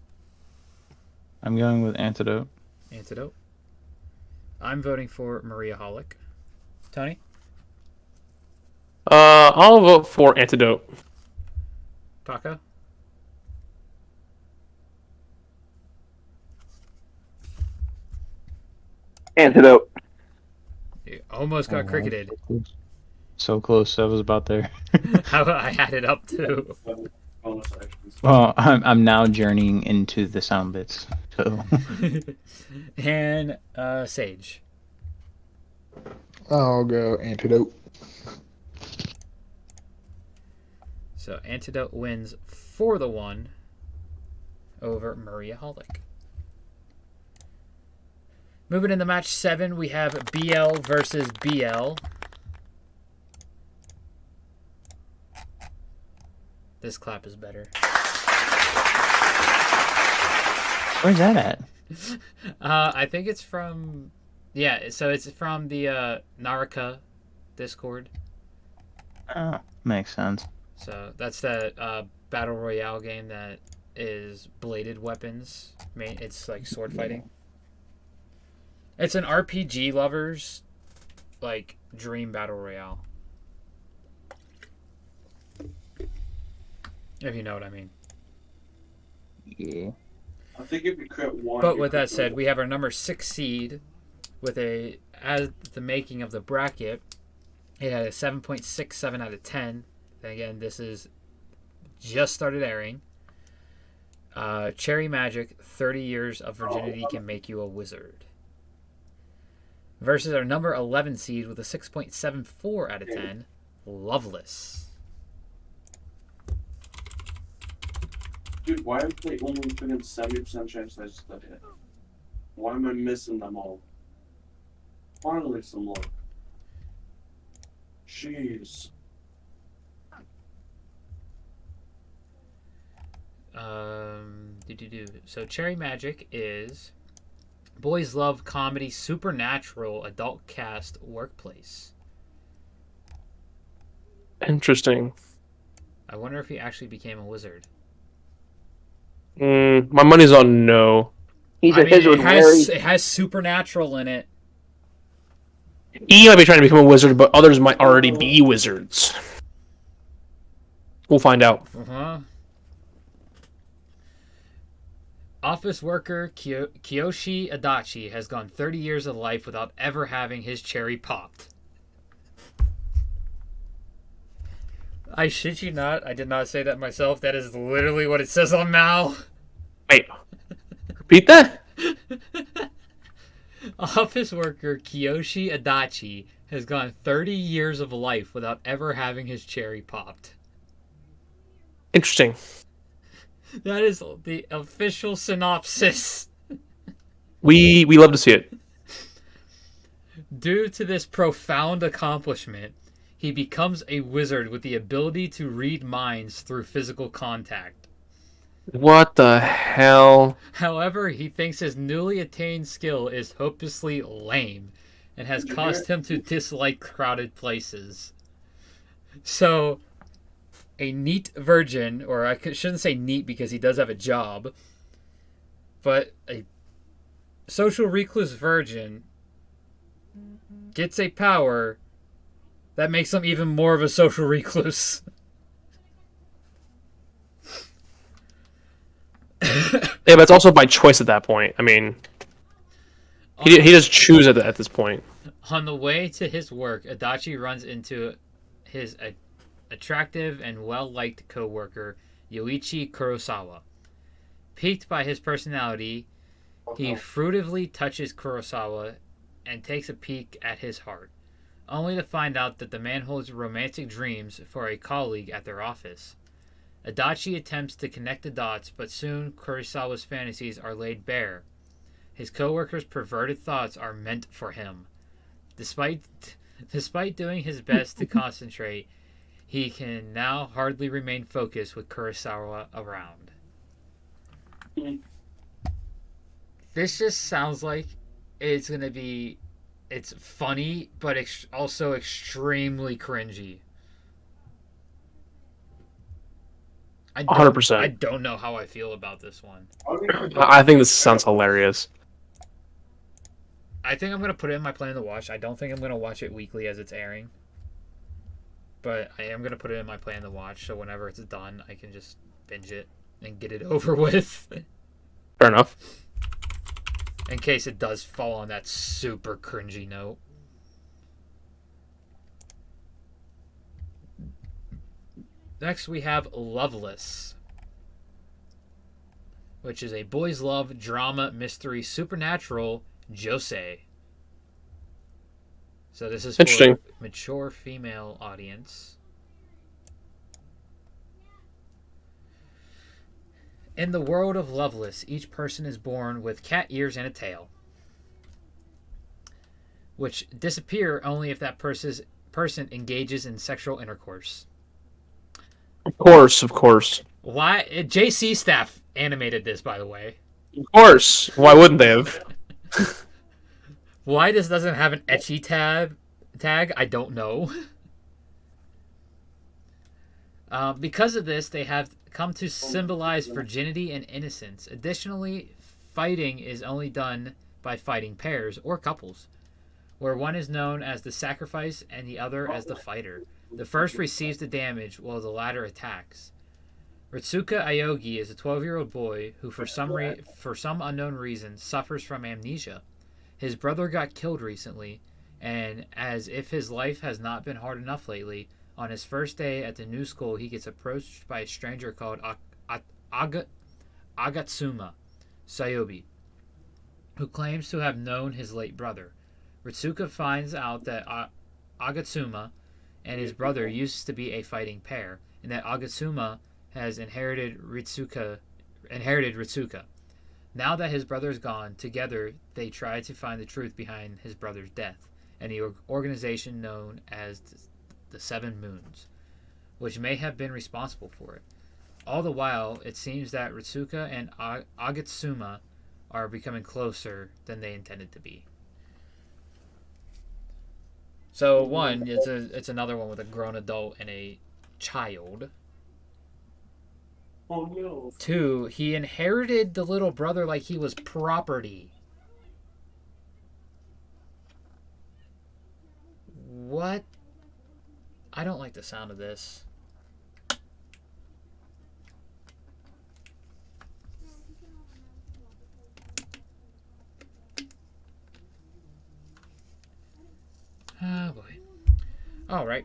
going with Antidote. Antidote. I'm voting for Maria Holic. Tony? I'll vote for Antidote. Taco? Antidote. You almost got cricketed. So close. I was about there. I had it up, too. Bonus actions. Well, I'm now journeying into the sound bits. So And Sage. I'll go Antidote. So Antidote wins 4-1 over Maria Holic. Moving into match 7, we have BL versus BL. This clap is better. where's that at? I think it's from... Yeah, so it's from the Naraka Discord. Oh, makes sense. So that's that Battle Royale game that is bladed weapons. It's like sword fighting. It's an RPG lover's like dream Battle Royale. If you know what I mean. Yeah. I think if you create one. But with that said, we have our number 6 seed with as the making of the bracket, it had a 7.67 out of 10. And again, this is just started airing. Cherry Magic, 30 years of virginity can make you a wizard. Versus our number 11 seed with a 6.74 out of 10, Loveless. Dude, why am I only putting 70% chance that I just got hit? Why am I missing them all? Finally, some luck. Jeez. So Cherry Magic is boys love comedy supernatural adult cast workplace. Interesting. I wonder if he actually became a wizard. My money's on no. He's a wizard. It has supernatural in it. E might be trying to become a wizard, but others might already be wizards. We'll find out. Office worker Kiyoshi Adachi has gone 30 years of life without ever having his cherry popped. I shit you not, I did not say that myself. That is literally what it says on Mal. Wait, repeat that? Office worker Kiyoshi Adachi has gone 30 years of life without ever having his cherry popped. Interesting. That is the official synopsis. We love to see it. Due to this profound accomplishment, he becomes a wizard with the ability to read minds through physical contact. What the hell? However, he thinks his newly attained skill is hopelessly lame and has caused him to dislike crowded places. So, a neat virgin, or I shouldn't say neat because he does have a job, but a social recluse virgin gets a power that makes him even more of a social recluse. Yeah, but it's also by choice at that point. I mean, he does choose at this point. On the way to his work, Adachi runs into his attractive and well-liked co-worker, Yoichi Kurosawa. Piqued by his personality, he furtively touches Kurosawa and takes a peek at his heart, only to find out that the man holds romantic dreams for a colleague at their office. Adachi attempts to connect the dots, but soon Kurosawa's fantasies are laid bare. His co-worker's perverted thoughts are meant for him. Despite doing his best to concentrate, he can now hardly remain focused with Kurosawa around. This just sounds like it's funny, but also extremely cringy. 100%. I don't know how I feel about this one. I think this sounds hilarious. I think I'm going to put it in my plan to watch. I don't think I'm going to watch it weekly as it's airing. But I am going to put it in my plan to watch, so whenever it's done, I can just binge it and get it over with. Fair enough. In case it does fall on that super cringy note. Next, we have Loveless, which is a boys' love drama mystery supernatural josei. So this is for Interesting. mature female audience. In the world of Loveless, each person is born with cat ears and a tail, which disappear only if that person engages in sexual intercourse. Of course. Why? JC staff animated this, by the way. Of course. Why wouldn't they have? Why this doesn't have an ecchi tag, I don't know. Because of this, they have come to symbolize virginity and innocence. Additionally, fighting is only done by fighting pairs or couples, where one is known as the sacrifice and the other as the fighter. The first receives the damage while the latter attacks. Ritsuka Aogi is a 12-year-old boy who, for some unknown reason, suffers from amnesia. His brother got killed recently, and as if his life has not been hard enough lately, on his first day at the new school, he gets approached by a stranger called Agatsuma Sayobi, who claims to have known his late brother. Ritsuka finds out that Agatsuma and his brother used to be a fighting pair, and that Agatsuma has inherited Ritsuka. Now that his brother's gone, together they try to find the truth behind his brother's death, and the organization known as the Seven Moons, which may have been responsible for it. All the while, it seems that Ritsuka and Agatsuma are becoming closer than they intended to be. So one, it's another one with a grown adult and a child. Oh no. Two, he inherited the little brother like he was property. What? I don't like the sound of this. Oh boy. Alright.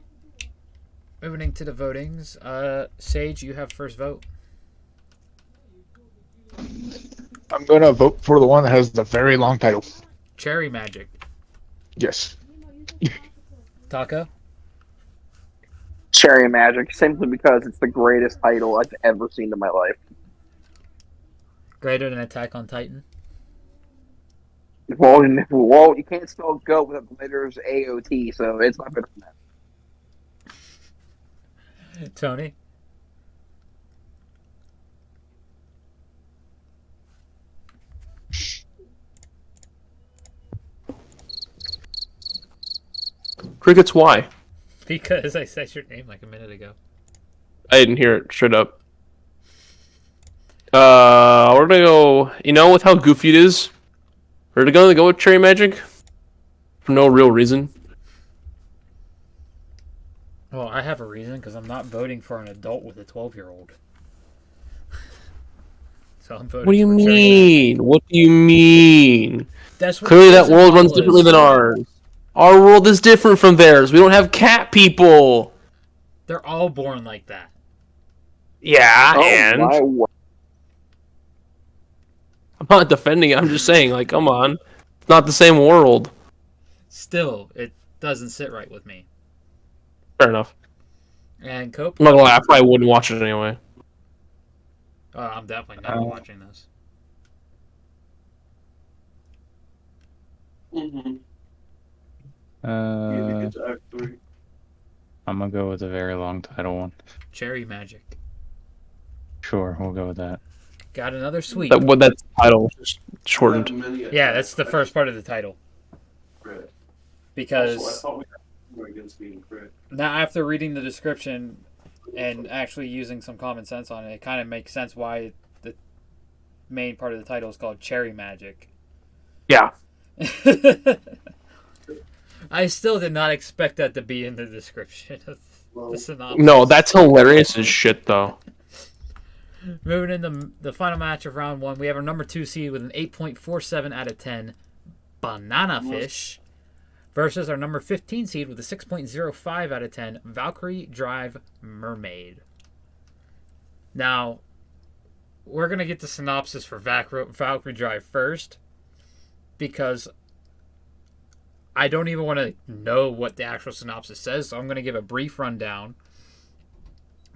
Moving to the votings. Sage, you have first vote. I'm gonna vote for the one that has the very long title. Cherry Magic. Yes. Taco? Cherry Magic, simply because it's the greatest title I've ever seen in my life. Greater than Attack on Titan? Well, you can't spell GOAT without the letters AOT, so it's not better than that. Tony? Crickets, why? Because I said your name like a minute ago. I didn't hear it straight up. We're gonna go. You know, with how goofy it is, we're gonna go with Cherry Magic for no real reason. Well, I have a reason, because I'm not voting for an adult with a 12-year-old. So I'm voting What do you for Cherry mean? What do you mean? That's what Clearly, it that says in world runs Lawless. differently than ours. Our world is different from theirs. We don't have cat people. They're all born like that. Yeah, Oh and my word. I'm not defending it. I'm just saying, like, come on, it's not the same world. Still, it doesn't sit right with me. Fair enough. And Cope? I'm not gonna lie. I probably wouldn't watch it anyway. I'm definitely never watching this. Mm-hmm. Act 3. I'm gonna go with a very long title one. Cherry Magic. Sure, we'll go with that. Got another sweep. That's the title, just shortened. Yeah, that's the first part of the title. Crit. Because Also, I thought we were against being crit. now, after reading the description and actually using some common sense on it, it kind of makes sense why the main part of the title is called Cherry Magic. Yeah. I still did not expect that to be in the description of the synopsis. No, that's hilarious as shit, though. Moving into the final match of round 1, we have our number 2 seed with an 8.47 out of 10, Banana Fish, versus our number 15 seed with a 6.05 out of 10, Valkyrie Drive Mermaid. Now, we're going to get the synopsis for Valkyrie Drive first, because I don't even want to know what the actual synopsis says, so I'm going to give a brief rundown.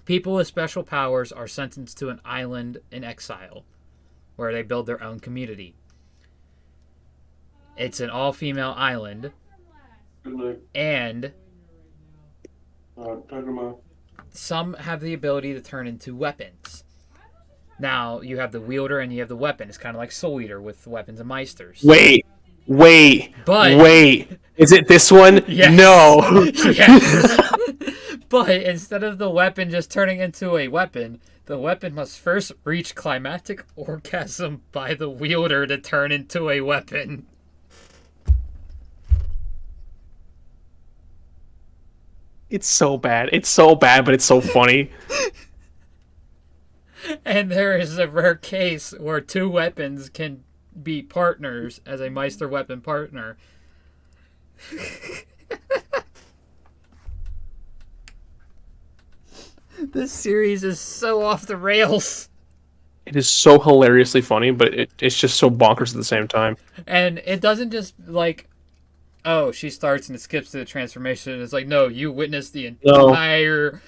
People with special powers are sentenced to an island in exile, where they build their own community. It's an all-female island, and some have the ability to turn into weapons. Now, you have the wielder and you have the weapon. It's kind of like Soul Eater with weapons and meisters. Wait. But Is it this one? Yes. No. Yes. But instead of the weapon just turning into a weapon, the weapon must first reach climactic orgasm by the wielder to turn into a weapon. It's so bad. It's so bad, but it's so funny. And there is a rare case where two weapons can be partners as a Meister weapon partner. This series is so off the rails. It is so hilariously funny, but it's just so bonkers at the same time. And it doesn't just like, oh, she starts and it skips to the transformation. It's like, no, you witness the entire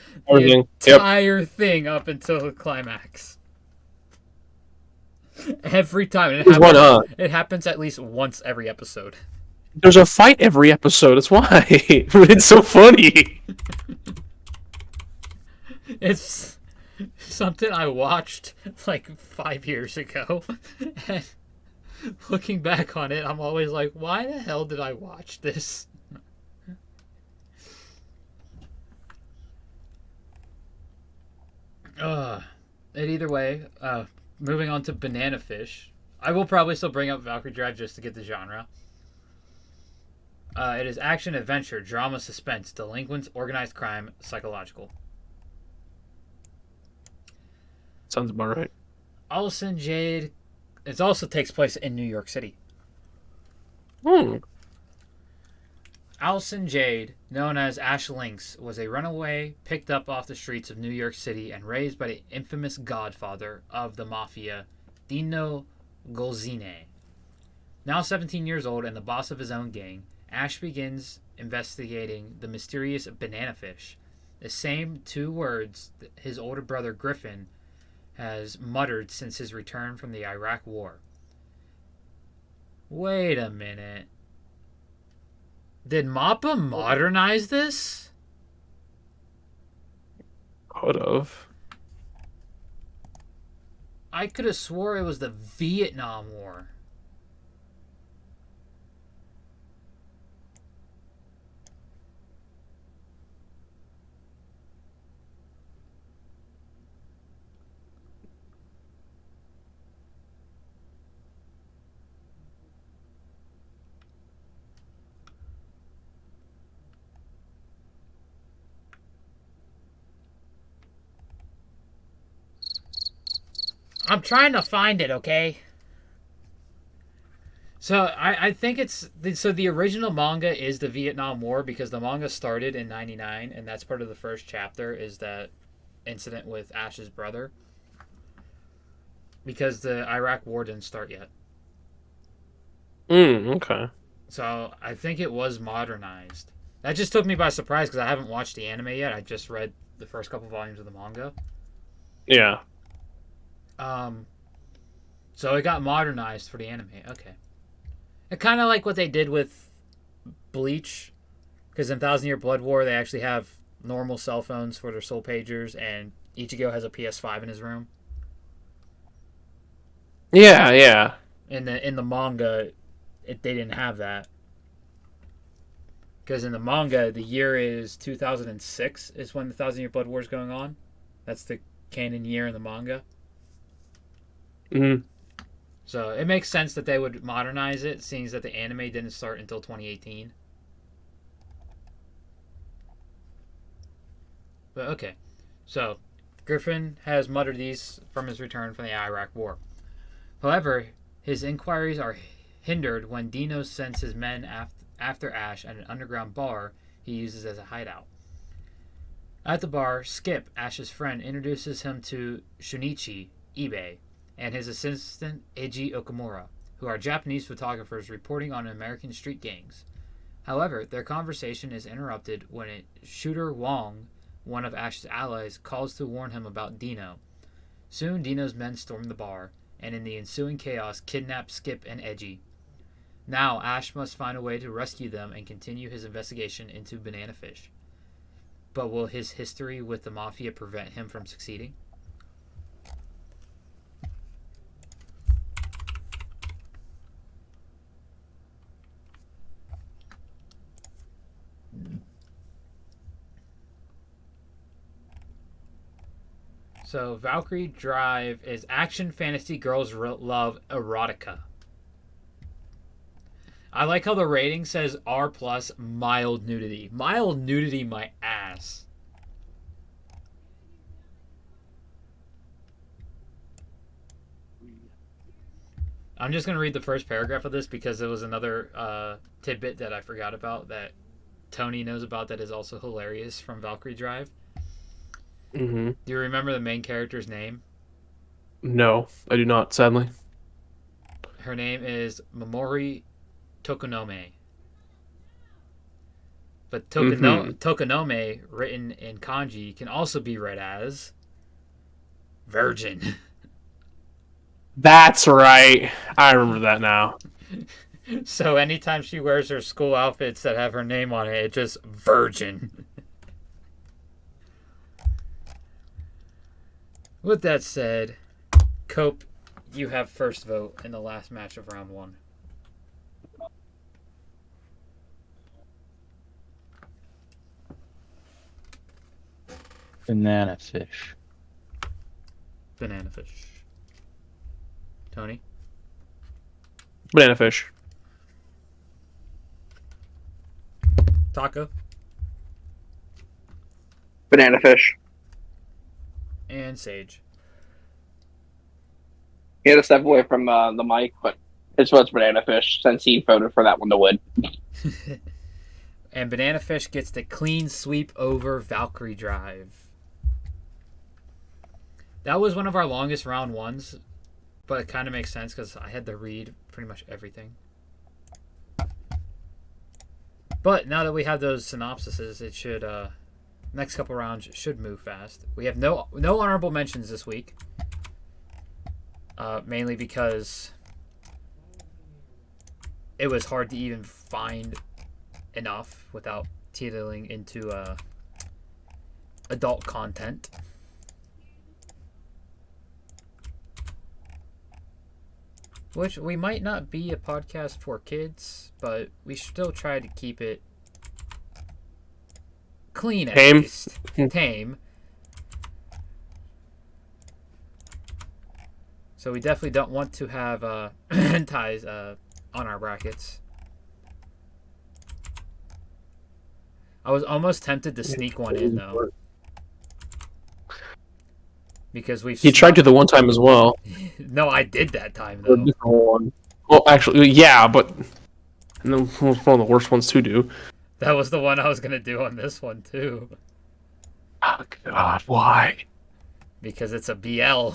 thing up until the climax. Every time. And it happens at least once every episode. There's a fight every episode. That's why. It's so funny. It's something I watched like 5 years ago. And looking back on it, I'm always like, why the hell did I watch this? And either way, moving on to Banana Fish. I will probably still bring up Valkyrie Drive just to get the genre. It is action, adventure, drama, suspense, delinquents, organized crime, psychological. Sounds about right. Allison Jade. It also takes place in New York City. Allison Jade, known as Ash Lynx, was a runaway picked up off the streets of New York City and raised by the infamous godfather of the mafia, Dino Golzine. Now 17 years old and the boss of his own gang, Ash begins investigating the mysterious banana fish. The same two words that his older brother Griffin has muttered since his return from the Iraq War. Wait a minute. Did Mappa modernize this? Could have. I could have swore it was the Vietnam War. I'm trying to find it, okay? So I think it's... So the original manga is the Vietnam War because the manga started in 99 and that's part of the first chapter is that incident with Ash's brother. Because the Iraq War didn't start yet. Okay. So I think it was modernized. That just took me by surprise because I haven't watched the anime yet. I just read the first couple volumes of the manga. Yeah. So it got modernized for the anime. Okay. It kind of like what they did with Bleach. Because in 1,000 Year Blood War, they actually have normal cell phones for their soul pagers, and Ichigo has a PS5 in his room. Yeah, yeah. In the manga, they didn't have that. Because in the manga, the year is 2006 is when the 1,000 Year Blood War is going on. That's the canon year in the manga. Mm-hmm. So it makes sense that they would modernize it, seeing that the anime didn't start until 2018. But okay. So Griffin has muttered these from his return from the Iraq War. However, his inquiries are hindered when Dino sends his men after Ash at an underground bar he uses as a hideout. At the bar, Skip, Ash's friend, introduces him to Shunichi Ibe and his assistant Eiji Okamura, who are Japanese photographers reporting on American street gangs. However, their conversation is interrupted when Shooter Wong, one of Ash's allies, calls to warn him about Dino. Soon, Dino's men storm the bar, and in the ensuing chaos, kidnap Skip and Eiji. Now, Ash must find a way to rescue them and continue his investigation into Banana Fish. But will his history with the Mafia prevent him from succeeding? So, Valkyrie Drive is action fantasy girls love erotica. I like how the rating says R+, mild nudity. Mild nudity, my ass. I'm just going to read the first paragraph of this because it was another tidbit that I forgot about that Tony knows about that is also hilarious from Valkyrie Drive. Mm-hmm. Do you remember the main character's name? No, I do not, sadly. Her name is Momori Tokonome. But Tokonome, written in kanji, can also be read as virgin. That's right. I remember that now. So anytime she wears her school outfits that have her name on it, it's just virgin. With that said, Cope, you have first vote in the last match of round 1. Banana fish. Banana fish. Tony? Banana fish. Taco? Banana Fish. And Sage. He had to step away from the mic, but his vote's Banana Fish since he voted for that one to win. And Banana Fish gets the clean sweep over Valkyrie Drive. That was one of our longest round 1s, but it kind of makes sense because I had to read pretty much everything. But now that we have those synopsises, it should next couple rounds should move fast. We have no honorable mentions this week, mainly because it was hard to even find enough without teetering into adult content. Which we might not be a podcast for kids, but we still try to keep it clean at Tame. least. Tame. So we definitely don't want to have hentais on our brackets. I was almost tempted to sneak one in though. Because we've He tried to the one time as well. No, I did that time A though. different one. Well, actually, yeah, but and then one of the worst ones to do. That was the one I was gonna do on this one too. Oh God, why? Because it's a BL.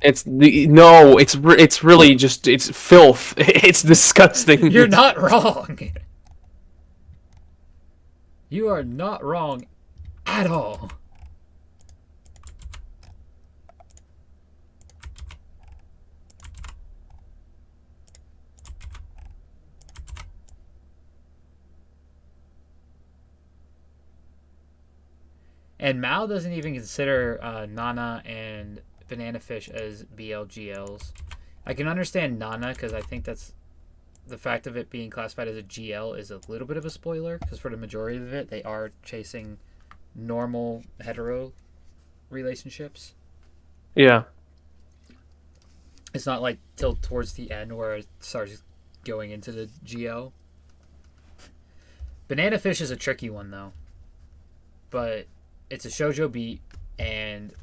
It's really just it's filth. It's disgusting. You're not wrong. You are not wrong at all. And Mao doesn't even consider Nana and Banana Fish as BLGLs. I can understand Nana because I think that's the fact of it being classified as a GL is a little bit of a spoiler because for the majority of it, they are chasing normal hetero relationships. Yeah. It's not like till towards the end where it starts going into the GL. Banana Fish is a tricky one though. But it's a shoujo beat, and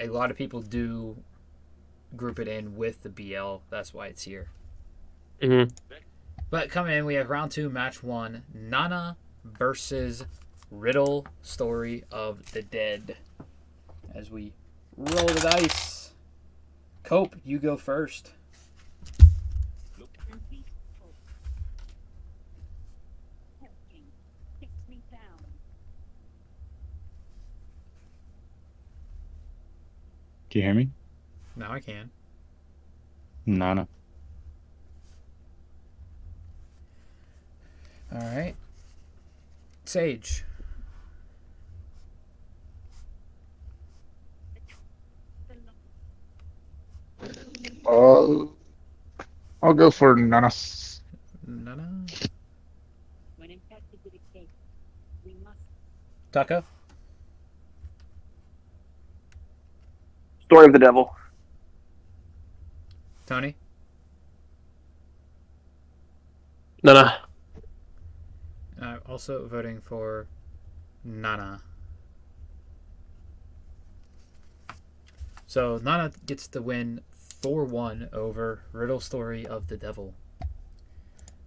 a lot of people do group it in with the BL. That's why it's here. Mm-hmm. But coming in, we have round 2, match 1. Nana versus Riddle, Story of the Dead. As we roll the dice. Cope, you go first. Do you hear me? Now I can. Nana. All right. Sage. I'll go for Nana. Nana. Taco. Story of the Devil. Tony. Nana. I'm also voting for Nana. So Nana gets the win 4-1 over Riddle Story of the Devil.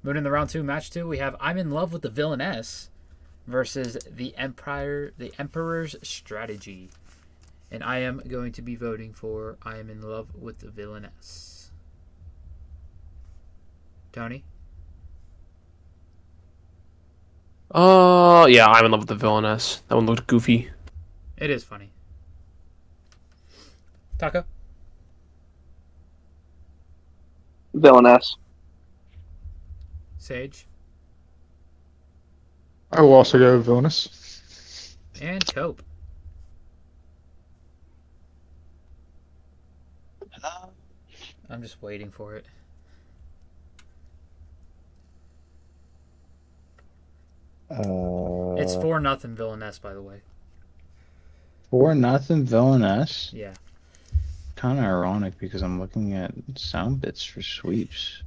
Moving in the round 2, match 2, we have I'm in Love with the Villainess versus the Emperor's Strategy. And I am going to be voting for I am in Love with the Villainess. Tony? Yeah, I'm in love with the villainess. That one looked goofy. It is funny. Taco? Villainess. Sage? I will also go Villainous. And Cope. I'm just waiting for it. It's 4-0 Villainess, by the way. 4-0 Villainess. Yeah. Kind of ironic because I'm looking at sound bits for sweeps.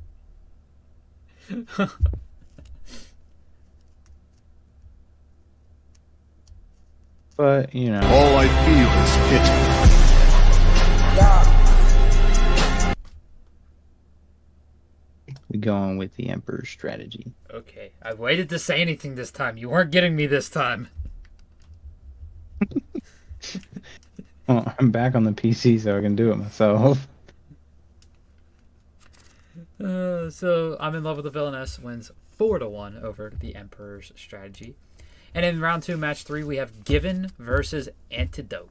But, you know. All I feel is pity. We going with the Emperor's Strategy. Okay. I waited to say anything this time. You weren't getting me this time. Well, I'm back on the PC so I can do it myself. So I'm in love with the villainess wins 4-1 over the Emperor's strategy. And in round 2, match 3, we have Given versus Antidote.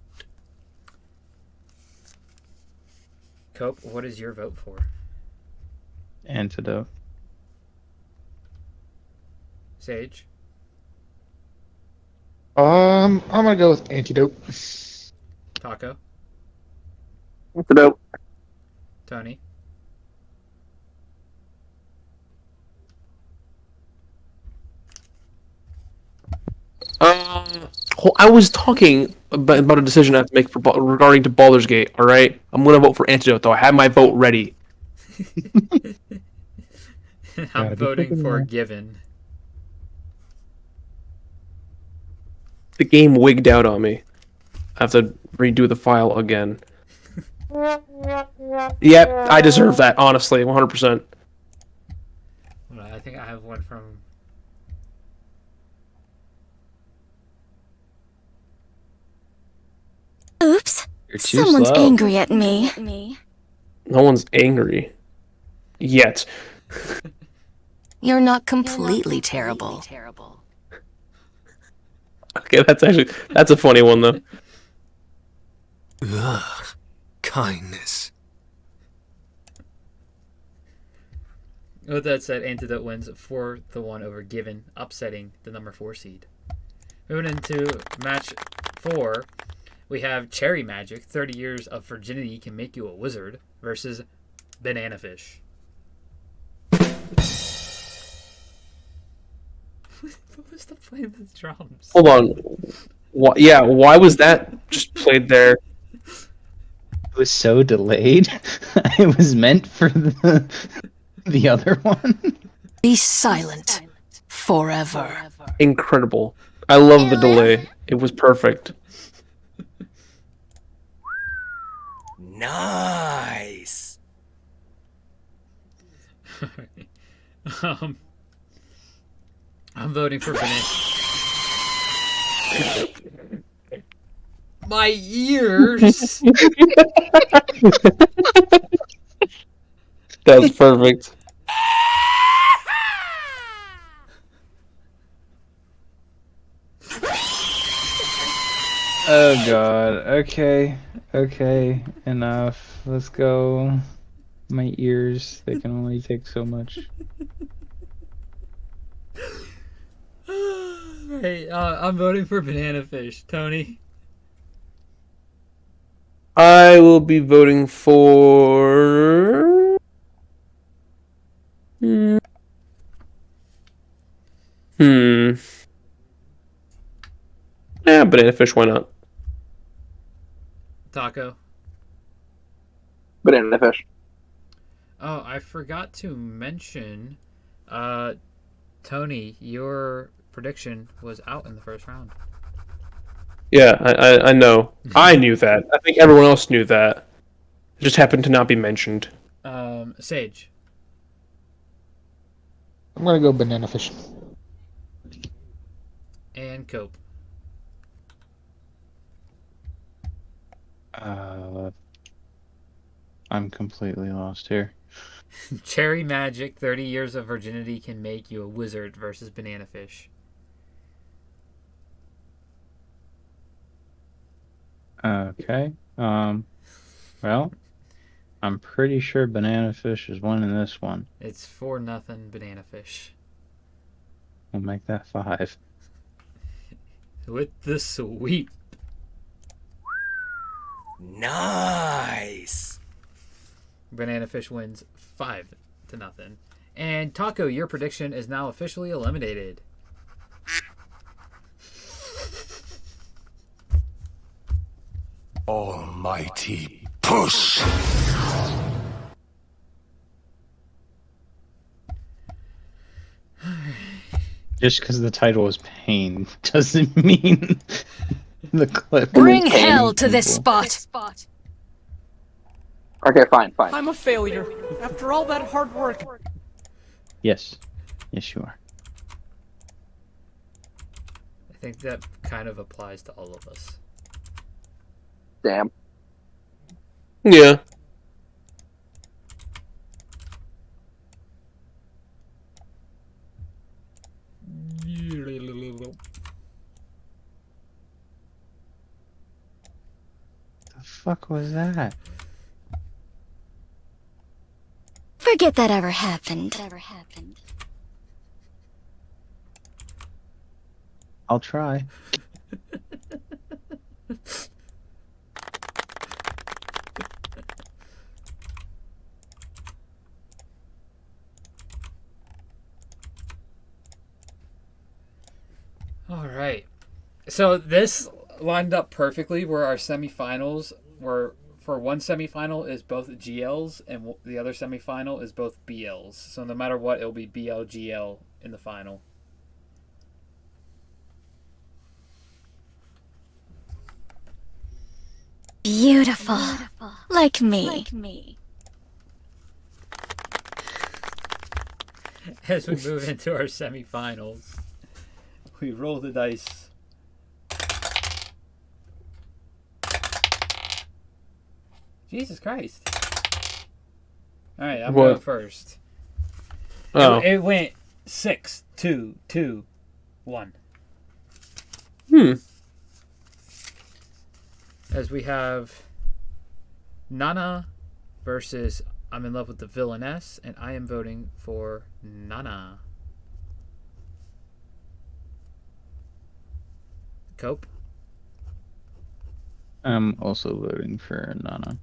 Cope, what is your vote for? Antidote. Sage? I'm gonna go with Antidote. Taco? Antidote. Tony? I was talking about a decision I have to make regarding to Baldur's Gate. All right, I'm gonna vote for Antidote though. I have my vote ready. I'm voting for Given. The game wigged out on me. I have to redo the file again. Yep, I deserve that. Honestly, 100%. I think I have one from. Oops. You're too Someone's slow. angry at me. No one's angry yet. You're not completely terrible. Okay, that's a funny one though. Ugh. Kindness. With that said, Antidote wins 4-1 over Given, upsetting the number 4 seed. Moving into match 4, we have Cherry Magic, 30 years of virginity can make you a wizard, versus Banana Fish. What was the point of the drums? Hold on. Why was that just played there? It was so delayed. It was meant for the other one. Be silent. Forever. Incredible. I love the delay. It was perfect. Nice. I'm voting for Banana. My ears. That's perfect. Oh god. Okay. Enough. Let's go. My ears, they can only take so much. Hey, I'm voting for Banana Fish. Tony? I will be voting for. Yeah, Banana Fish, why not? Taco? Banana Fish. Oh, I forgot to mention, Tony, your prediction was out in the first round. Yeah, I know. I knew that. I think everyone else knew that. It just happened to not be mentioned. Sage? I'm gonna go Banana Fish. And Cope? I'm completely lost here. Cherry Magic, 30 years of virginity can make you a wizard, versus Banana Fish. Okay. Well, I'm pretty sure Banana Fish is winning this one. It's 4-0 Banana Fish. We'll make that 5. With the sweep. Nice. Banana Fish wins 5-0. And Taco, your prediction is now officially eliminated. Almighty push. Just because the title is Pain doesn't mean the clip. Bring is hell to painful. this spot. Okay, fine. I'm a failure. After all that hard work. Yes. Yes, you are. I think that kind of applies to all of us. Damn. Yeah. fuck was that? Forget that ever happened. I'll try. All right. So this lined up perfectly where our semifinals were for one semifinal is both GLs and the other semifinal is both BLs. So no matter what, it'll be BL GL in the final. Beautiful. Like me. As we move into our semifinals, we roll the dice. Jesus Christ. Alright, I'm going first. Oh. It went 6, 2, 2, 1. As we have Nana versus I'm in love with the villainess, and I am voting for Nana. Cope? I'm also voting for Nana.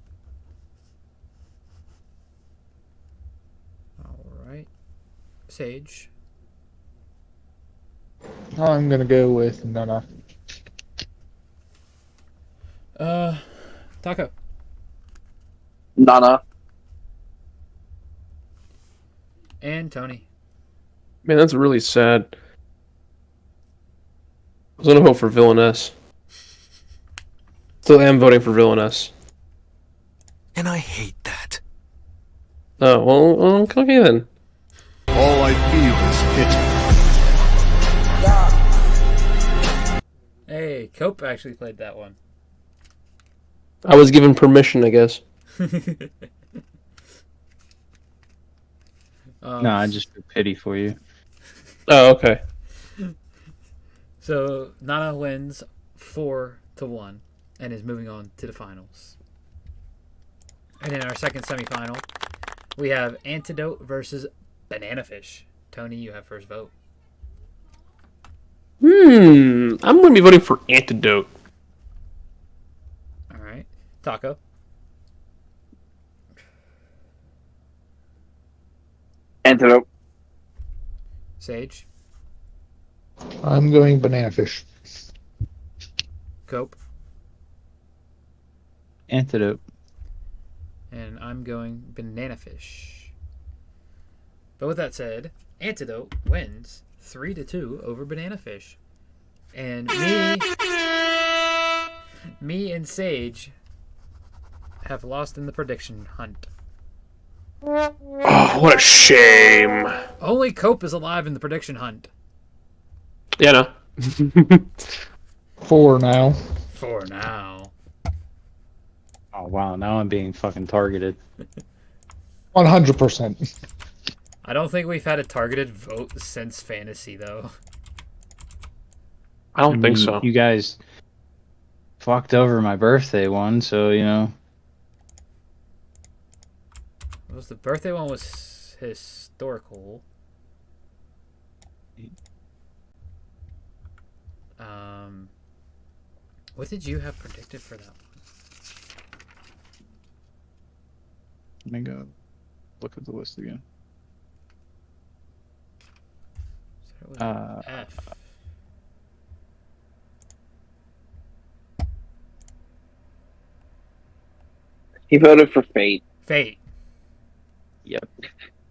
Alright. Sage? I'm gonna go with Nana. Taco? Nana. And Tony? Man, that's really sad. I was gonna vote for Villainess. Still am voting for Villainess. And I hate that. Oh, well, okay then. All I feel is pity. Hey, Cope actually played that one. I was given permission, I guess. No, I just feel pity for you. Oh, okay. So Nana wins 4-1 and is moving on to the finals. And in our second semifinal, we have Antidote versus Banana Fish. Tony, you have first vote. I'm gonna be voting for Antidote. All right, Taco. Antidote. Sage. I'm going banana fish. Cope. Antidote. And I'm going Banana Fish. But with that said, Antidote wins 3-2 over Banana Fish. And me and Sage have lost in the prediction hunt. Oh, what a shame. Only Cope is alive in the prediction hunt. Yeah, no. 4 now. For now. Oh wow, now I'm being fucking targeted. 100%. I don't think we've had a targeted vote since Fantasy, though. I don't think so. You guys fucked over my birthday one, so you know. The birthday one was historical. What did you have predicted for that one? Let me go look at the list again. F. He voted for Fate. Fate. Yep.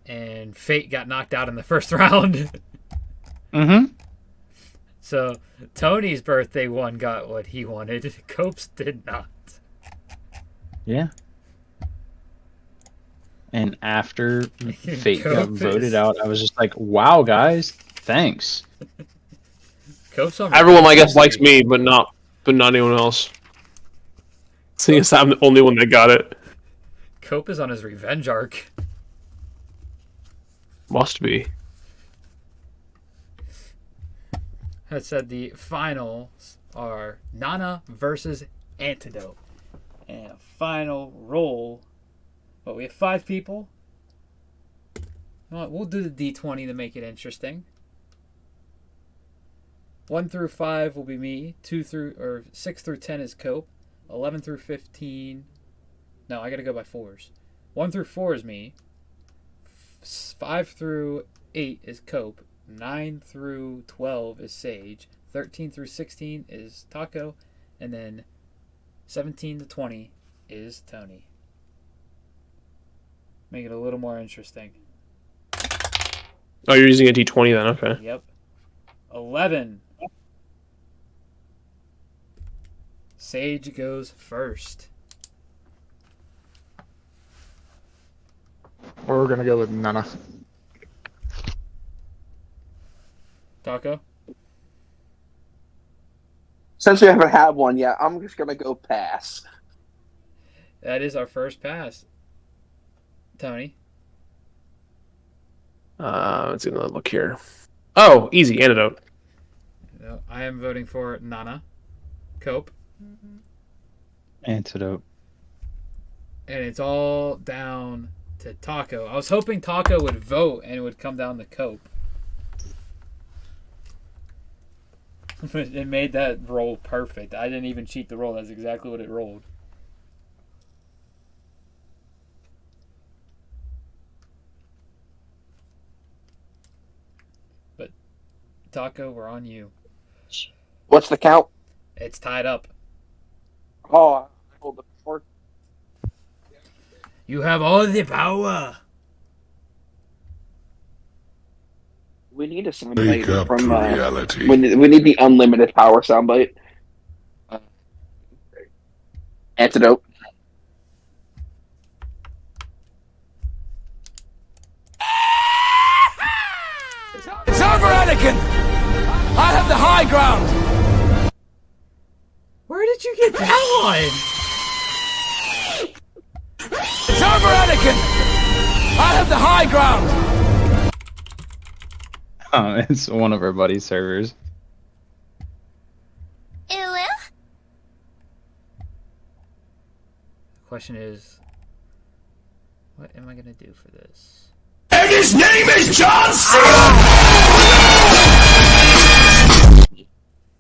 And Fate got knocked out in the first round. Mm-hmm. So Tony's birthday one got what he wanted. Cope's did not. Yeah. And after Fate got Cope voted is- out, I was just like, wow, guys, thanks. Cope's on Everyone, I guess, likes me, but not anyone else. Seeing as I'm the only one that got it. Cope is on his revenge arc. Must be. That said, the finals are Nana versus Antidote. And a final roll. But we have 5 people. You know what, we'll do the D20 to make it interesting. 1 through 5 will be me. 6 through 10 is Cope. 11 through 15. No, I gotta go by 4s. 1 through 4 is me. 5 through 8 is Cope. 9 through 12 is Sage. 13 through 16 is Taco. And then 17 to 20 is Tony. Make it a little more interesting. Oh, you're using a D20 then, okay. Yep. 11. Sage goes first. We're gonna go with Nana. Taco? Since we haven't had one yet, I'm just gonna go pass. That is our first pass. Tony? Let's get another look here. Oh, easy, antidote. No, I am voting for Nana. Cope. Antidote. And it's all down to Taco. I was hoping Taco would vote and it would come down to Cope. It made that roll perfect. I didn't even cheat the roll. That's exactly what it rolled. But Taco, we're on you. What's the count? It's tied up. Oh, I hold the board. You have all the power. We need a soundbite Wake up from to reality. we need the unlimited power soundbite. Antidote. It's over, Anakin! I have the high ground! Where did you get that one? It's over, Anakin! I have the high ground! Oh, it's one of our buddy servers. The question is, what am I gonna do for this? And his name is John C.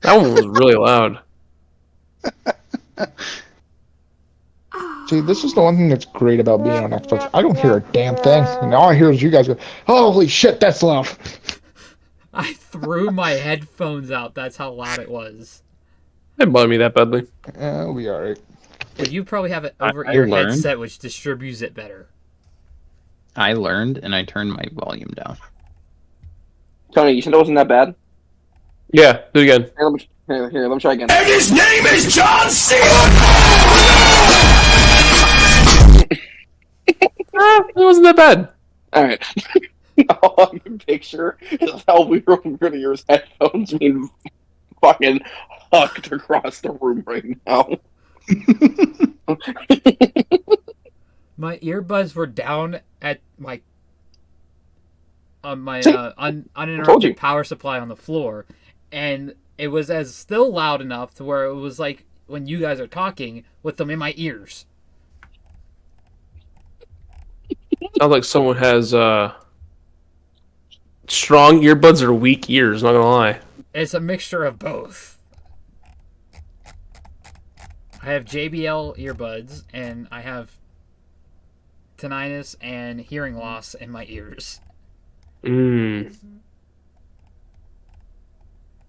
That one was really loud. See, this is the one thing that's great about being on Xbox. I don't hear a damn thing, and all I hear is you guys go, "Holy shit, that's loud!" I threw my headphones out. That's how loud it was. It didn't bother me that badly. We'll be alright. But you probably have an I over-ear learned. headset which distributes it better. I learned and I turned my volume down. Tony, you said it wasn't that bad? Yeah, do it again. Here, let me try again. And his name is John C. It wasn't that bad. Alright. All I can picture is how we were going to use headphones being fucking hucked across the room right now. My earbuds were down at my See? I told you. uninterrupted power supply on the floor, and it was still loud enough to where it was like when you guys are talking with them in my ears. Sounds like someone has strong earbuds or weak ears, not gonna lie. It's a mixture of both. I have JBL earbuds, and I have tinnitus and hearing loss in my ears.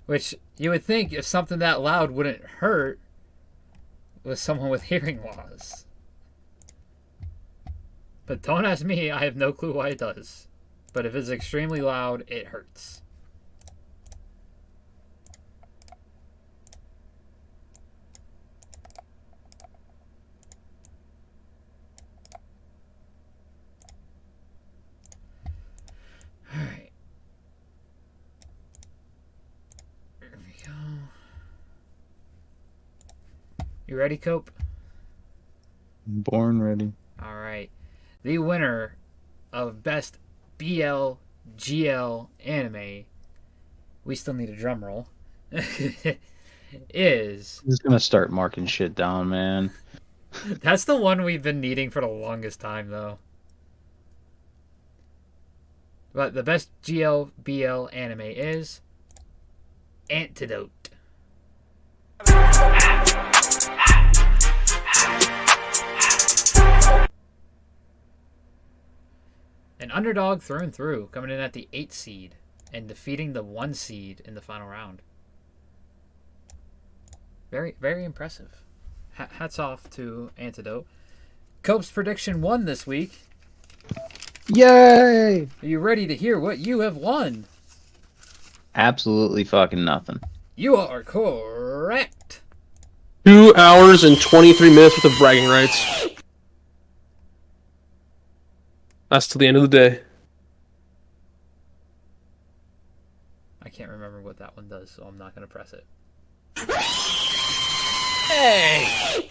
Which you would think if something that loud wouldn't hurt with someone with hearing loss. But don't ask me, I have no clue why it does. But if it's extremely loud, it hurts. Alright. There we go. You ready, Cope? Born ready. Alright. The winner of Best BL/GL Anime, we still need a drum roll, is... I'm just gonna start marking shit down, man. That's the one we've been needing for the longest time, though. But the best GLBL anime is Antidote. An underdog through and through, coming in at the 8th seed and defeating the 1 seed in the final round. Very, very impressive. Hats off to Antidote. Cope's prediction won this week. Yay! Are you ready to hear what you have won? Absolutely fucking nothing. You are correct. 2 hours and 23 minutes worth of bragging rights. That's till the end of the day. I can't remember what that one does, so I'm not going to press it. Hey!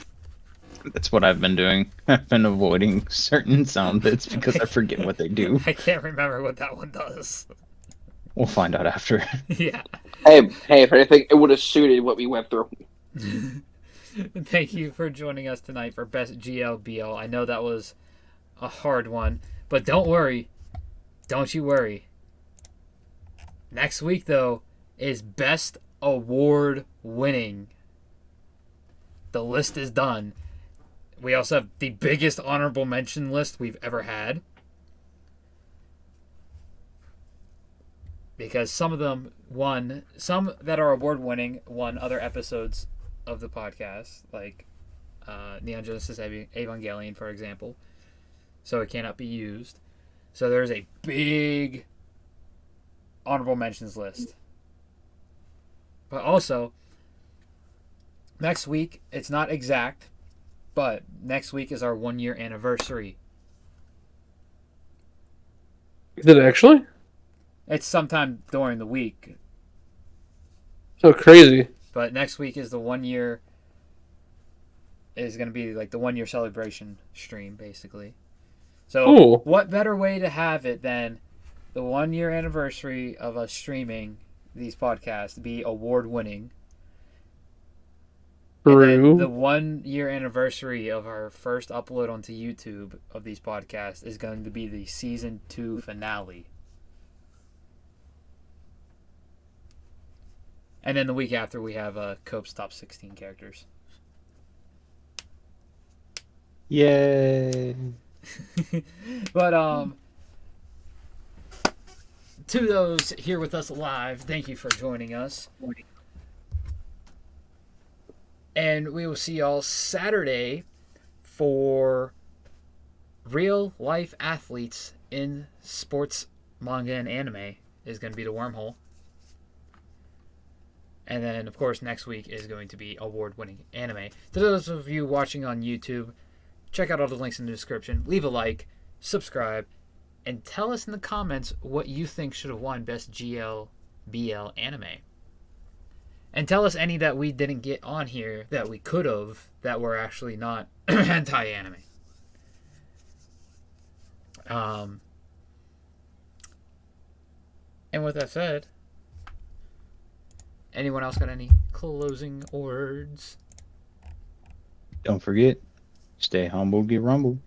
That's what I've been doing. I've been avoiding certain sound bits because I forget what they do. I can't remember what that one does. We'll find out after. Yeah. Hey, if anything, it would have suited what we went through. Thank you for joining us tonight for Best GLBL. I know that was a hard one, but don't worry. Don't you worry. Next week, though, is Best Award Winning. The list is done. We also have the biggest honorable mention list we've ever had. Because some of them won, some that are award winning won other episodes of the podcast, like Neon Genesis Evangelion, for example. So it cannot be used. So there's a big honorable mentions list. But also, next week, it's not exact, but next week is our 1 year anniversary. Is it actually? It's sometime during the week. So crazy. But next week is the 1 year, is going to be like the 1 year celebration stream, basically. So Ooh. What better way to have it than the 1 year anniversary of us streaming these podcasts be award winning? And then the 1 year anniversary of our first upload onto YouTube of these podcasts is going to be the season 2 finale. And then the week after we have Cope's top 16 characters. Yay! But to those here with us live, thank you for joining us. And we will see y'all Saturday for real life athletes in sports, manga, and anime is going to be the wormhole. And then, of course, next week is going to be award-winning anime. To those of you watching on YouTube, check out all the links in the description. Leave a like, subscribe, and tell us in the comments what you think should have won Best GLBL anime. And tell us any that we didn't get on here that we could have that were actually not hentai anime. And with that said, anyone else got any closing words? Don't forget, stay humble, get rumble.